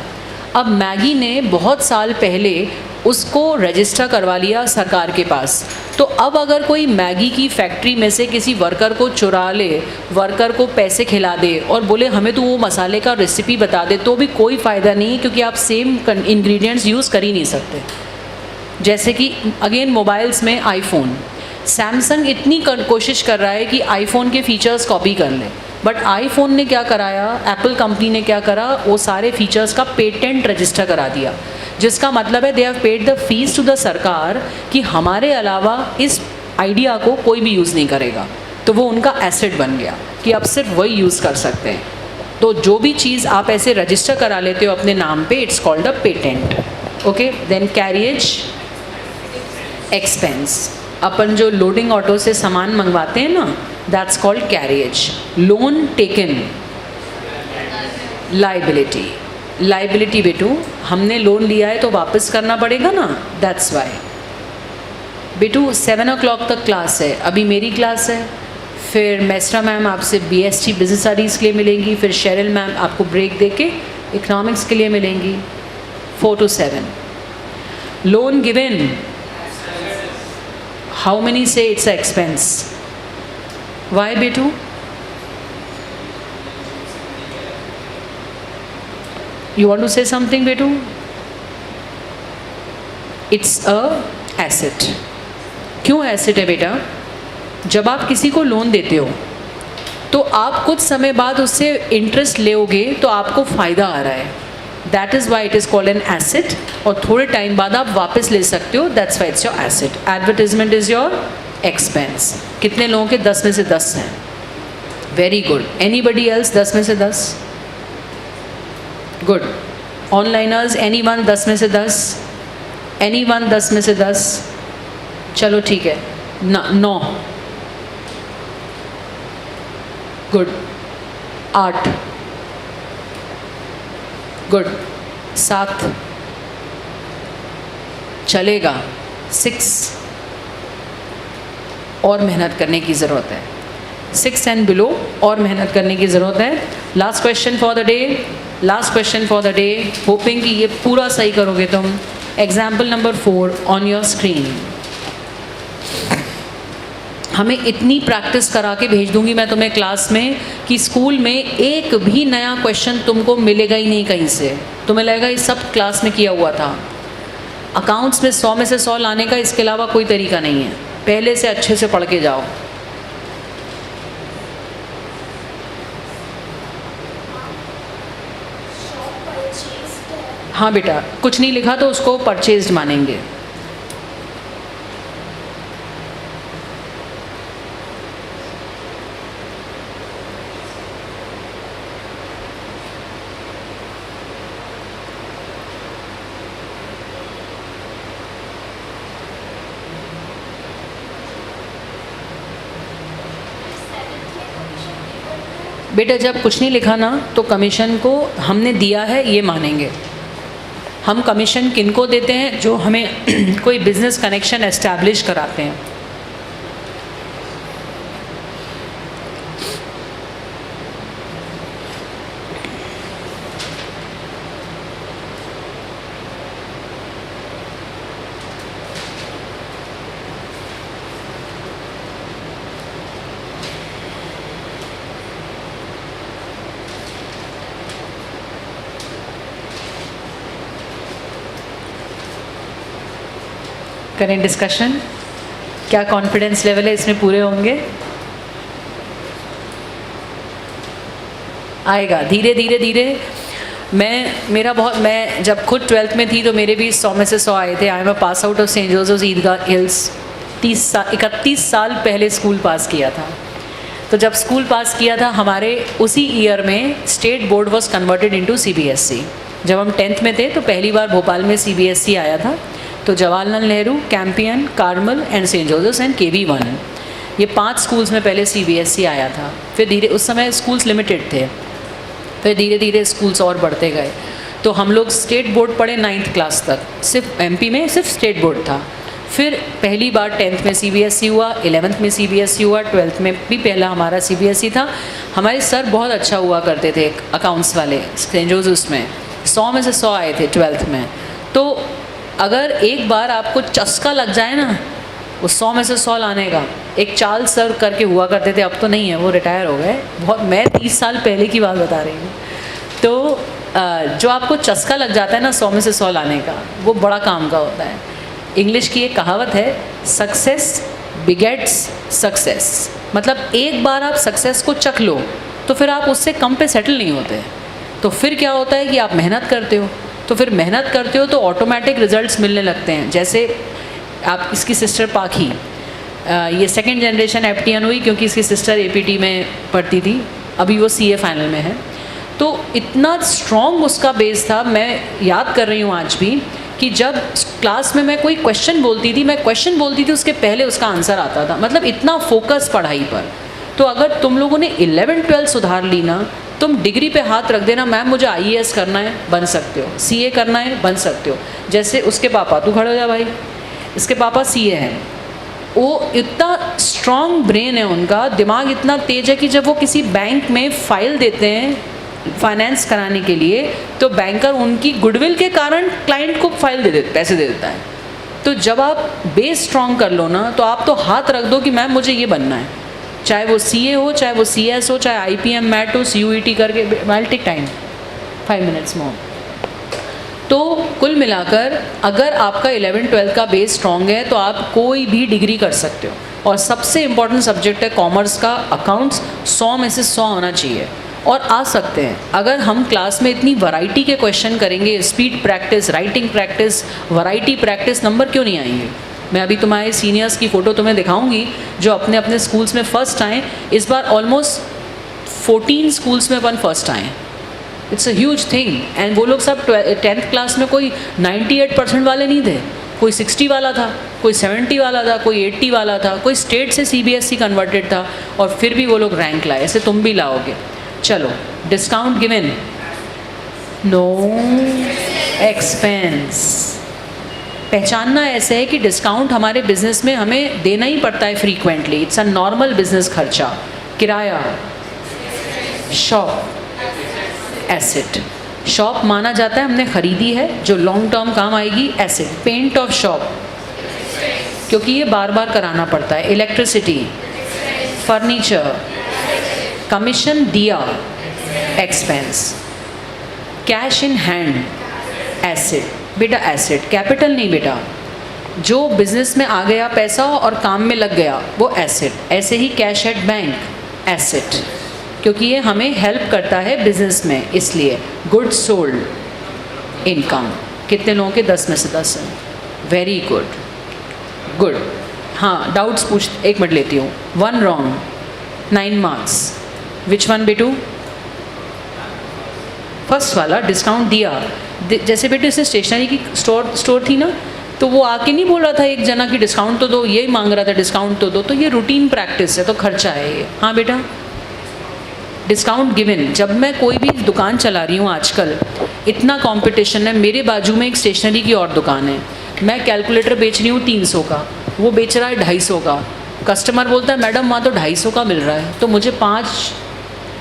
S5: अब मैगी ने बहुत साल पहले उसको रजिस्टर करवा लिया सरकार के पास, तो अब अगर कोई मैगी की फैक्ट्री में से किसी वर्कर को चुरा ले, वर्कर को पैसे खिला दे और बोले हमें तो वो मसाले का रेसिपी बता दे, तो भी कोई फ़ायदा नहीं, क्योंकि आप सेम इंग्रेडिएंट्स यूज़ कर ही नहीं सकते। जैसे कि अगेन मोबाइल्स में आईफोन, सैमसंग इतनी कोशिश कर रहा है कि आईफोन के फ़ीचर्स कॉपी कर ले, बट आईफोन ने क्या कराया, एप्पल कंपनी ने क्या करा, वो सारे फीचर्स का पेटेंट रजिस्टर करा दिया, जिसका मतलब है they have paid the fees to the सरकार कि हमारे अलावा इस आइडिया को कोई भी यूज़ नहीं करेगा, तो वो उनका एसेट बन गया कि अब सिर्फ वही यूज़ कर सकते हैं। तो जो भी चीज़ आप ऐसे रजिस्टर करा लेते हो अपने नाम पे, it's called a patent. Okay, then carriage expense, अपन जो लोडिंग ऑटो से सामान मंगवाते हैं ना, that's called carriage. Loan taken, liability. Liability बेटू हमने लोन लिया है तो वापस करना पड़ेगा ना, दैट्स वाई। बेटू 7 o'clock तक क्लास है, अभी मेरी क्लास है, फिर मेस्ट्रा मैम आपसे BSc बिजनेस स्टडीज़ के लिए मिलेंगी, फिर शेरिल मैम आपको ब्रेक दे के इकोनॉमिक्स के लिए मिलेंगी 4 to 7। Loan given, how many say it's an expense? Why बेटू? You want to say something, बेटू? It's a asset. क्यों एसेट है बेटा? जब आप किसी को लोन देते हो तो आप कुछ समय बाद उससे इंटरेस्ट लोगे तो आपको फ़ायदा आ रहा है. That is why it is called an asset. और थोड़े टाइम बाद आप वापस ले सकते हो. That's why it's your asset. Advertisement is your expense. कितने लोगों के 10 में से 10 हैं? Very good. एनीबडी एल्स 10 में से 10? गुड. ऑनलाइनर्स एनीवन 10 में से 10? एनीवन 10 में से 10? चलो ठीक है. 9. गुड. 8. गुड. 7. चलेगा. 6. और मेहनत करने की ज़रूरत है. 6 एंड बिलो और मेहनत करने की ज़रूरत है. Last question for the day. Last question for the day. Hopping कि ये पूरा सही करोगे तुम. Example number 4 on your screen. हमें इतनी प्रैक्टिस करा के भेज दूंगी मैं तुम्हें क्लास में कि स्कूल में एक भी नया क्वेश्चन तुमको मिलेगा ही नहीं कहीं से. तुम्हें लगेगा ये सब क्लास में किया हुआ था. अकाउंट्स में 100 में से 100 लाने का इसके अलावा कोई तरीका नहीं है. पहले से अच्छे से पढ़ के जाओ. हाँ बेटा, कुछ नहीं लिखा तो उसको परचेज्ड मानेंगे. बेटा जब कुछ नहीं लिखा ना तो कमीशन को हमने दिया है ये मानेंगे. हम कमीशन किनको देते हैं? जो हमें कोई बिजनेस कनेक्शन एस्टैब्लिश कराते हैं. करें डिस्कशन. क्या कॉन्फिडेंस लेवल है इसमें पूरे होंगे? आएगा धीरे धीरे धीरे. मैं जब खुद 12th में थी तो मेरे भी 100 में से 100 आए थे. I am a pass out of Saint Joseph Idgah Hills. 31 साल पहले स्कूल पास किया था. तो जब स्कूल पास किया था हमारे उसी ईयर में state board was converted into CBSE. जब हम 10th में थे तो पहली बार भोपाल में CBSE आया था. तो Jawaharlal Nehru, Campion, Carmel and Saint Joseph and KB1, ये 5 स्कूल्स में पहले CBSE आया था. फिर धीरे, उस समय स्कूल्स लिमिटेड थे, फिर धीरे धीरे स्कूल्स और बढ़ते गए. तो हम लोग स्टेट बोर्ड पढ़े 9th क्लास तक. सिर्फ MP में सिर्फ स्टेट बोर्ड था. फिर पहली बार 10th में CBSE हुआ, 11th में CBSE हुआ, 12th में भी पहला हमारा CBSE था. हमारे सर बहुत अच्छा हुआ करते थे अकाउंट्स वाले सेंट जोसेफ में. 100 में से 100 आए थे 12th में. तो अगर एक बार आपको चस्का लग जाए ना वो 100 में से 100 लाने का. एक चार्ल्स सर करके हुआ करते थे, अब तो नहीं है, वो रिटायर हो गए. बहुत, मैं 30 साल पहले की बात बता रही हूँ. तो जो आपको चस्का लग जाता है ना 100 में से 100 लाने का, वो बड़ा काम का होता है. इंग्लिश की एक कहावत है, सक्सेस बिगेट्स सक्सेस. मतलब एक बार आप सक्सेस को चख लो तो फिर आप उससे कम पे सेटल नहीं होते. तो फिर क्या होता है कि आप मेहनत करते हो, तो फिर मेहनत करते हो तो ऑटोमेटिक रिजल्ट्स मिलने लगते हैं. जैसे आप, इसकी सिस्टर पाखी, ये 2nd जनरेशन FTN हुई क्योंकि इसकी सिस्टर APT में पढ़ती थी. अभी वो CA फाइनल में है. तो इतना स्ट्रॉन्ग उसका बेस था. मैं याद कर रही हूँ आज भी कि जब क्लास में मैं कोई क्वेश्चन बोलती थी उसके पहले उसका आंसर आता था. मतलब इतना फोकस पढ़ाई पर. तो अगर तुम लोगों ने 11-12 सुधार ली ना, तुम डिग्री पे हाथ रख देना, मैम मुझे IAS करना है, बन सकते हो. CA करना है, बन सकते हो. जैसे उसके पापा, तू खड़े हो जा भाई, इसके पापा CA हैं. वो इतना स्ट्रॉन्ग ब्रेन है उनका, दिमाग इतना तेज है कि जब वो किसी बैंक में फ़ाइल देते हैं फाइनेंस कराने के लिए, तो बैंकर उनकी गुडविल के कारण क्लाइंट को फाइल पैसे दे देता है. तो जब आप बेस स्ट्रॉन्ग कर लो ना, तो आप तो हाथ रख दो कि मैम मुझे ये बनना है. चाहे वो CA हो, चाहे वो CS हो, चाहे IPM, MAT हो, CUET करके. I'll take time, 5 minutes more. तो कुल मिलाकर अगर आपका 11-12 का बेस स्ट्रॉन्ग है तो आप कोई भी डिग्री कर सकते हो। और सबसे इम्पॉर्टेंट सब्जेक्ट है कॉमर्स का अकाउंट्स, 100 में से 100 आना चाहिए और आ सकते हैं। अगर हम क्लास में इतनी वैरायटी के क्वेश्चन करेंगे, speed practice, writing practice, variety practice, number क्यों नहीं आएंगे। मैं अभी तुम्हारे सीनियर्स की फ़ोटो तुम्हें दिखाऊंगी जो अपने अपने स्कूल्स में फ़र्स्ट आए। इस बार ऑलमोस्ट 14 स्कूल्स में अपन फर्स्ट आए। It's a huge thing. And वो लोग सब 10th क्लास में कोई 98% वाले नहीं थे, कोई 60 वाला था, कोई 70 वाला था, कोई 80 वाला था, कोई स्टेट से CBSE कन्वर्टेड था, और फिर भी वो लोग रैंक लाए। ऐसे तुम भी लाओगे। चलो, डिस्काउंट गिवन, नो एक्सपेंस। पहचानना ऐसे है कि डिस्काउंट हमारे बिजनेस में हमें देना ही पड़ता है frequently. It's a normal business खर्चा। किराया, शॉप, एसेट। शॉप माना जाता है हमने खरीदी है जो लॉन्ग टर्म काम आएगी। एसेट, पेंट ऑफ शॉप, क्योंकि ये बार बार कराना पड़ता है। इलेक्ट्रिसिटी, फर्नीचर, कमीशन दिया, expense. Cash in hand, asset. बेटा एसेट, कैपिटल नहीं बेटा। जो बिजनेस में आ गया पैसा और काम में लग गया वो एसेट। ऐसे ही कैश एट बैंक, एसेट, क्योंकि ये हमें हेल्प करता है बिजनेस में। इसलिए गुड्स सोल्ड, इनकम। कितने लोगों के 10 में से 10 हैं? Very good, good. हाँ, डाउट्स पूछ, 1 मिनट लेती हूँ। 1 रॉन्ग, 9 मार्क्स। विच वन बेटू? फर्स्ट वाला, डिस्काउंट दिया। जैसे बेटे इसे स्टेशनरी की स्टोर थी ना, तो वो आके नहीं बोल रहा था एक जना कि डिस्काउंट तो दो, यही मांग रहा था डिस्काउंट तो दो। तो ये रूटीन प्रैक्टिस है, तो खर्चा है ये। हाँ बेटा, डिस्काउंट गिवन। जब मैं कोई भी दुकान चला रही हूँ आजकल, इतना कंपटीशन है। मेरे बाजू में एक स्टेशनरी की और दुकान है, मैं कैलकुलेटर बेच रही हूँ 300 का, वो बेच रहा है 250 का। कस्टमर बोलता है मैडम वहाँ तो 250 का मिल रहा है, तो मुझे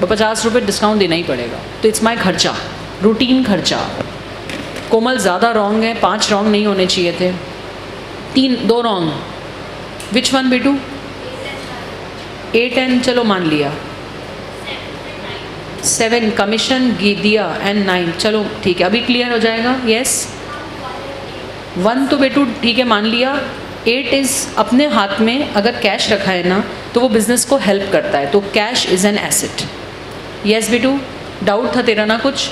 S5: 50 रुपये डिस्काउंट देना ही पड़ेगा। तो इट्स माई खर्चा, रूटीन खर्चा। कोमल ज़्यादा रॉन्ग है, 5 रॉन्ग नहीं होने चाहिए थे। 2 रॉन्ग। विच वन बेटू? 8 and चलो मान लिया। 7 कमीशन दिया एंड 9, चलो ठीक है, अभी क्लियर हो जाएगा। यस, 1 तो बेटू ठीक है मान लिया। 8 इज़ अपने हाथ में अगर कैश रखा है ना तो वो बिज़नेस को हेल्प करता है, तो cash is an asset. Yes बेटू, डाउट था तेरा ना कुछ?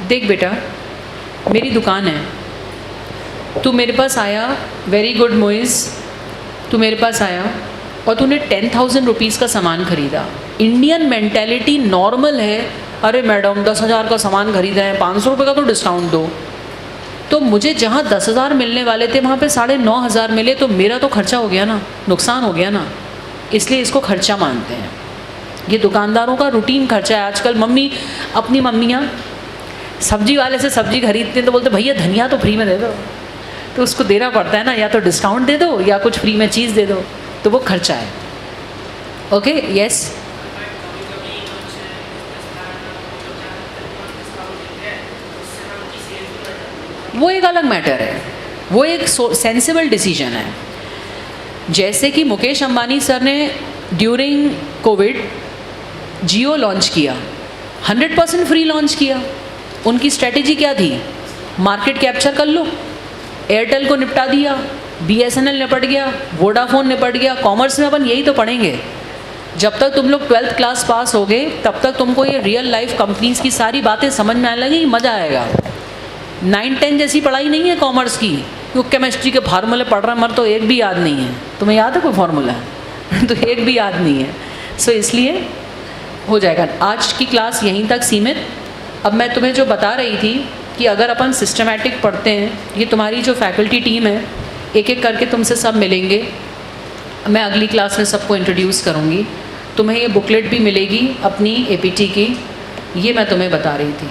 S5: देख बेटा, मेरी दुकान है, तू मेरे पास आया, वेरी गुड मोइज़, तू मेरे पास आया और तूने 10,000 रुपीज़ का सामान खरीदा। इंडियन मेंटेलिटी नॉर्मल है, अरे मैडम 10,000 का सामान खरीद रहे हैं, 500 रुपये का तो डिस्काउंट दो। तो मुझे जहाँ 10,000 मिलने वाले थे वहाँ पे 9,500 मिले, तो मेरा तो खर्चा हो गया ना, नुकसान हो गया ना। इसलिए इसको खर्चा मानते हैं। ये दुकानदारों का रूटीन खर्चा है। आजकल अपनी मम्मियाँ सब्जी वाले से सब्जी खरीदते हैं तो बोलते भैया धनिया तो फ्री में दे दो, तो उसको देना पड़ता है ना, या तो डिस्काउंट दे दो या कुछ फ्री में चीज़ दे दो, तो वो खर्चा है। Okay, yes. वो एक अलग मैटर है, वो एक सेंसिबल डिसीजन है। जैसे कि मुकेश अंबानी सर ने ड्यूरिंग कोविड जियो लॉन्च किया, 100% फ्री लॉन्च किया। उनकी स्ट्रेटेजी क्या थी? मार्केट कैप्चर कर लो। एयरटेल को निपटा दिया, BSNL निपट गया, वोडाफोन निपट गया। कॉमर्स में अपन यही तो पढ़ेंगे। जब तक तुम लोग 12th क्लास पास हो गए तब तक तुमको ये रियल लाइफ कंपनीज की सारी बातें समझ में आने लगी, मज़ा आएगा। 9-10 जैसी पढ़ाई नहीं है कॉमर्स की, क्योंकि केमिस्ट्री के फार्मूले पढ़ रहा मर तो एक भी याद नहीं है। तुम्हें याद है कोई फार्मूला? तो एक भी याद नहीं है। सो इसलिए हो जाएगा। आज की क्लास यहीं तक सीमित। अब मैं तुम्हें जो बता रही थी कि अगर अपन सिस्टमैटिक पढ़ते हैं, ये तुम्हारी जो फैकल्टी टीम है एक एक करके तुमसे सब मिलेंगे। मैं अगली क्लास में सबको इंट्रोड्यूस करूँगी। तुम्हें ये बुकलेट भी मिलेगी अपनी APT की, ये मैं तुम्हें बता रही थी।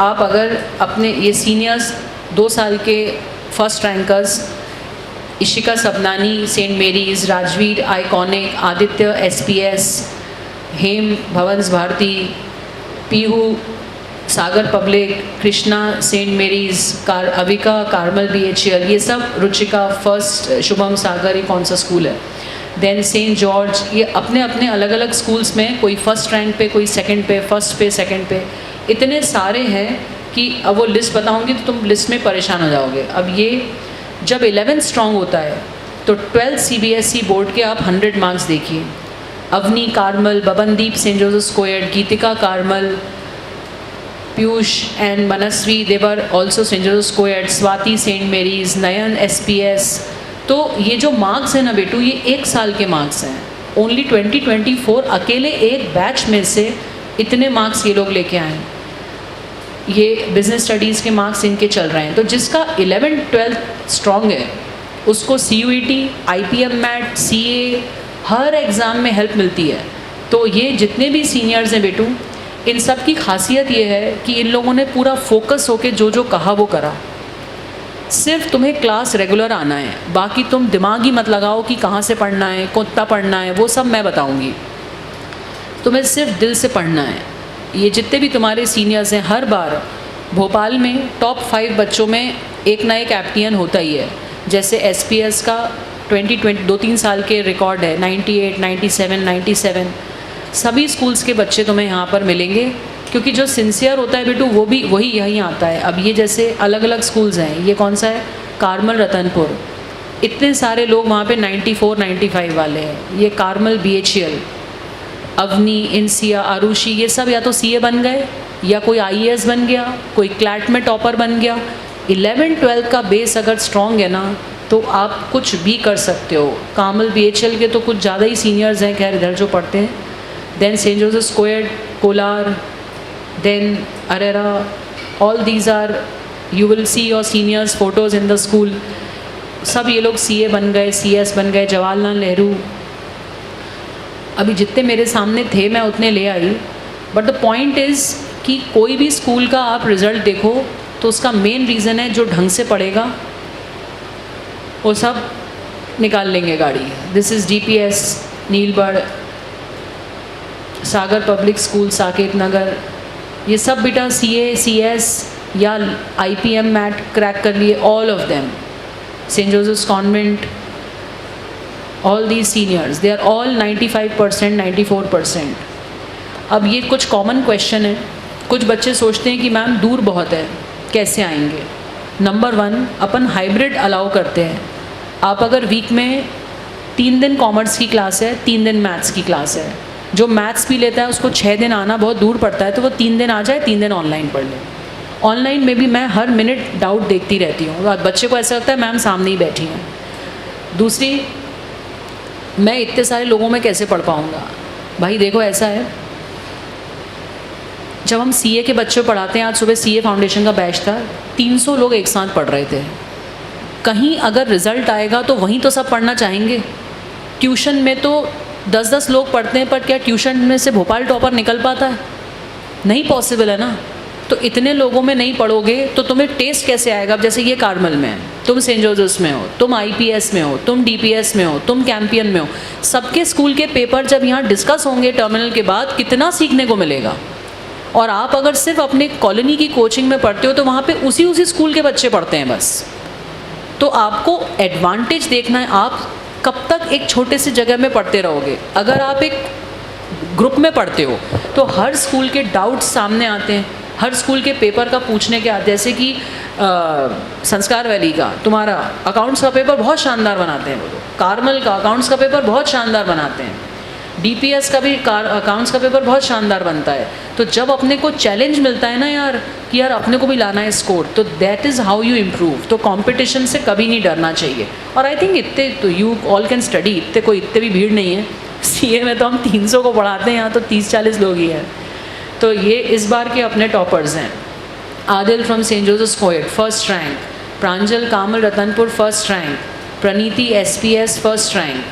S5: आप अगर अपने ये सीनियर्स 2 साल के first rankers Ishika Sabnani saint Mary's, Rajveer iconic, Aditya SPS, Hem Bhavans Bharti, Pihu Sagar public, Krishna saint Mary's, Avika Carmel BHL, ये सब, रुचिका फर्स्ट, शुभम सागर, ये कौन सा स्कूल है, देन सेंट जॉर्ज, ये अपने अपने अलग अलग स्कूल्स में कोई फर्स्ट रैंक पे, कोई सेकंड पे, फर्स्ट पे, सेकंड पे, इतने सारे हैं कि अब वो लिस्ट बताऊंगी तो तुम लिस्ट में परेशान हो जाओगे। अब ये जब 11 स्ट्रॉन्ग होता है तो 12 CBSE बोर्ड के आप 100 मार्क्स देखिए। Avani Carmel, Babandeep saint Joseph squared, Geetika Carmel, Piyush and Manasvi Dewar also saint Joseph squared, Swati saint Mary's, Nayan SPS। तो ये जो मार्क्स हैं ना बेटू, ये 1 साल के मार्क्स हैं। ओनली 2024 अकेले एक बैच में से इतने मार्क्स ये लोग लेके आए हैं। ये बिज़नेस स्टडीज़ के मार्क्स इनके चल रहे हैं। तो जिसका 11th-12th स्ट्रॉन्ग है उसको CUET, IPM मैट, CA हर एग्ज़ाम में हेल्प मिलती है। तो ये जितने भी सीनियर्स हैं बेटू, इन सब की खासियत ये है कि इन लोगों ने पूरा फोकस होके जो जो कहा वो करा। सिर्फ तुम्हें क्लास रेगुलर आना है, बाकी तुम दिमाग ही मत लगाओ कि कहाँ से पढ़ना है, कितना पढ़ना है, वो सब मैं बताऊँगी। तुम्हें सिर्फ दिल से पढ़ना है। ये जितने भी तुम्हारे सीनियर्स हैं, हर बार भोपाल में टॉप 5 बच्चों में एक ना एक एप्टियन होता ही है। जैसे SPS का 2020 2-3 साल के रिकॉर्ड है, 98, 97, 97। सभी स्कूल्स के बच्चे तुम्हें यहाँ पर मिलेंगे, क्योंकि जो सिंसियर होता है बेटू वो भी वही यहीं आता है। अब ये जैसे अलग अलग स्कूल्स हैं, ये कौन सा है, कार्मल रतनपुर, इतने सारे लोग वहाँ पे 94, 95 वाले हैं। ये कार्मल BHL, अवनी, इंसिया, आरुषि, ये सब या तो CA बन गए या कोई IAS बन गया, कोई क्लैट में टॉपर बन गया। 11-12 का बेस अगर स्ट्रॉन्ग है ना तो आप कुछ भी कर सकते हो। कार्मल BHL के तो कुछ ज़्यादा ही सीनियर्स हैं खैर इधर जो पढ़ते हैं। Then Saint Joseph squared, Kolar, then Arera, all these are, you will see your seniors photos in the school. सब ये लोग CA बन गए, CS बन गए, जवाहरलाल नेहरू। अभी जितने मेरे सामने थे मैं उतने ले आई, बट द पॉइंट इज़ कि कोई भी स्कूल का आप रिज़ल्ट देखो तो उसका मेन रीज़न है जो ढंग से पढ़ेगा वो सब निकाल लेंगे गाड़ी। This is DPS, Neelbad, Sagar public school, Saket Nagar, ये सब बेटा CA, CS या IPM मैट क्रैक कर लिए, all of them, saint Joseph's convent, all these seniors, they are all 95%, 94%। अब ये कुछ कॉमन क्वेश्चन है। कुछ बच्चे सोचते हैं कि मैम दूर बहुत है, कैसे आएंगे। नंबर 1, अपन हाइब्रिड अलाउ करते हैं। आप अगर वीक में 3 दिन कॉमर्स की क्लास है, 3 दिन मैथ्स की क्लास है, जो मैथ्स भी लेता है उसको 6 दिन आना बहुत दूर पड़ता है, तो वो 3 दिन आ जाए, 3 दिन ऑनलाइन पढ़ ले। ऑनलाइन में भी मैं हर मिनट डाउट देखती रहती हूँ, बच्चे को ऐसा लगता है मैम सामने ही बैठी हैं। दूसरी, मैं इतने सारे लोगों में कैसे पढ़ पाऊँगा। भाई देखो ऐसा है, जब हम CA के बच्चे पढ़ाते हैं, आज सुबह CA फाउंडेशन का बैच था, 300 लोग एक साथ पढ़ रहे थे। कहीं अगर रिज़ल्ट आएगा तो वहीं तो सब पढ़ना चाहेंगे। ट्यूशन में तो 10-10 लोग पढ़ते हैं, पर क्या ट्यूशन में से भोपाल टॉपर निकल पाता है? नहीं पॉसिबल है ना। तो इतने लोगों में नहीं पढ़ोगे तो तुम्हें टेस्ट कैसे आएगा। अब जैसे ये कार्मल में है, तुम सेंट जोसेफ्स में हो, तुम IPS में हो, तुम DPS में हो, तुम कैंपियन में हो, सबके स्कूल के पेपर जब यहाँ डिस्कस होंगे टर्मिनल के बाद, कितना सीखने को मिलेगा। और आप अगर सिर्फ अपने कॉलोनी की कोचिंग में पढ़ते हो तो वहाँ पे उसी स्कूल के बच्चे पढ़ते हैं बस। तो आपको एडवांटेज देखना है, आप कब तक एक छोटे से जगह में पढ़ते रहोगे। अगर आप एक ग्रुप में पढ़ते हो तो हर स्कूल के डाउट्स सामने आते हैं, हर स्कूल के पेपर का पूछने के आते हैं। जैसे कि संस्कार वैली का तुम्हारा अकाउंट्स का पेपर बहुत शानदार बनाते हैं वो लोग, कार्मल का अकाउंट्स का पेपर बहुत शानदार बनाते हैं, DPS का भी अकाउंट्स का पेपर बहुत शानदार बनता है। तो जब अपने को चैलेंज मिलता है ना यार कि यार अपने को भी लाना है स्कोर, तो that is how you improve. तो कंपटीशन से कभी नहीं डरना चाहिए। और आई थिंक इतने तो यू ऑल कैन स्टडी, इतने भी भीड़ नहीं है। CA में तो हम 300 को पढ़ाते हैं, यहाँ तो 30-40 लोग ही हैं। तो ये इस बार के अपने टॉपर्स हैं। Adil from saint Joseph squared first rank, Pranjal Carmel Ratanpur first rank, Praniti SPS first rank,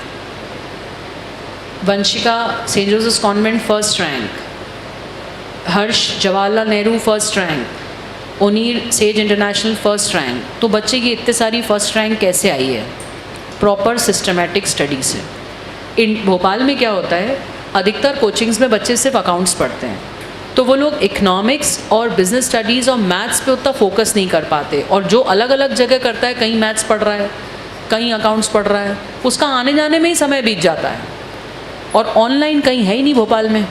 S5: Vanshika saint Joseph's convent first rank, Harsh Jawaharlal Nehru first rank, Onir sage international first rank. तो बच्चे की इतने सारी फर्स्ट रैंक कैसे आई है? प्रॉपर सिस्टमेटिक स्टडी से। इन भोपाल में क्या होता है, अधिकतर कोचिंग्स में बच्चे सिर्फ अकाउंट्स पढ़ते हैं, तो वो लोग इकोनॉमिक्स और बिजनेस स्टडीज़ और मैथ्स पे उतना फोकस नहीं कर पाते। और जो अलग अलग जगह करता है, कहीं मैथ्स पढ़ रहा है, कहीं अकाउंट्स पढ़ रहा है, उसका आने जाने में ही समय बीत जाता है। और ऑनलाइन कहीं है ही नहीं भोपाल में,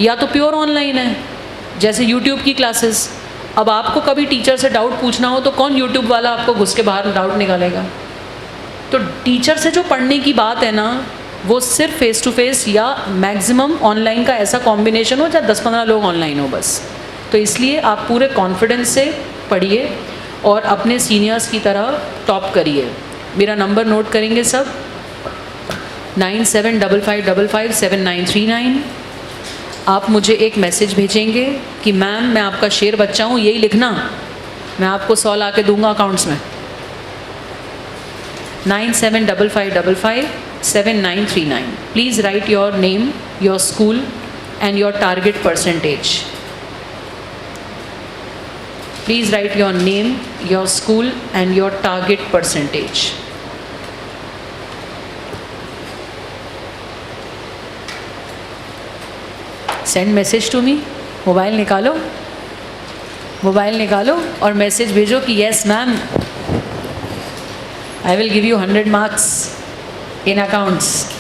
S5: या तो प्योर ऑनलाइन है जैसे यूट्यूब की क्लासेस। अब आपको कभी टीचर से डाउट पूछना हो तो कौन यूट्यूब वाला आपको घुस के बाहर डाउट निकालेगा? तो टीचर से जो पढ़ने की बात है ना, वो सिर्फ फेस टू फेस या मैक्सिमम ऑनलाइन का ऐसा कॉम्बिनेशन हो जहाँ 10-15 लोग ऑनलाइन हो बस। तो इसलिए आप पूरे कॉन्फिडेंस से पढ़िए और अपने सीनियर्स की तरह टॉप करिए। मेरा नंबर नोट करेंगे सब, 9755557939। आप मुझे एक मैसेज भेजेंगे कि मैम मैं आपका शेर बच्चा हूँ, यही लिखना, मैं आपको 100 ला के दूँगा अकाउंट्स में। 9755557939। Please write your name, your school and your target percentage. Please write your name, your school and your target percentage. Send message to me. Mobile निकालो और मैसेज भेजो कि yes ma'am, I will give you 100 marks in accounts.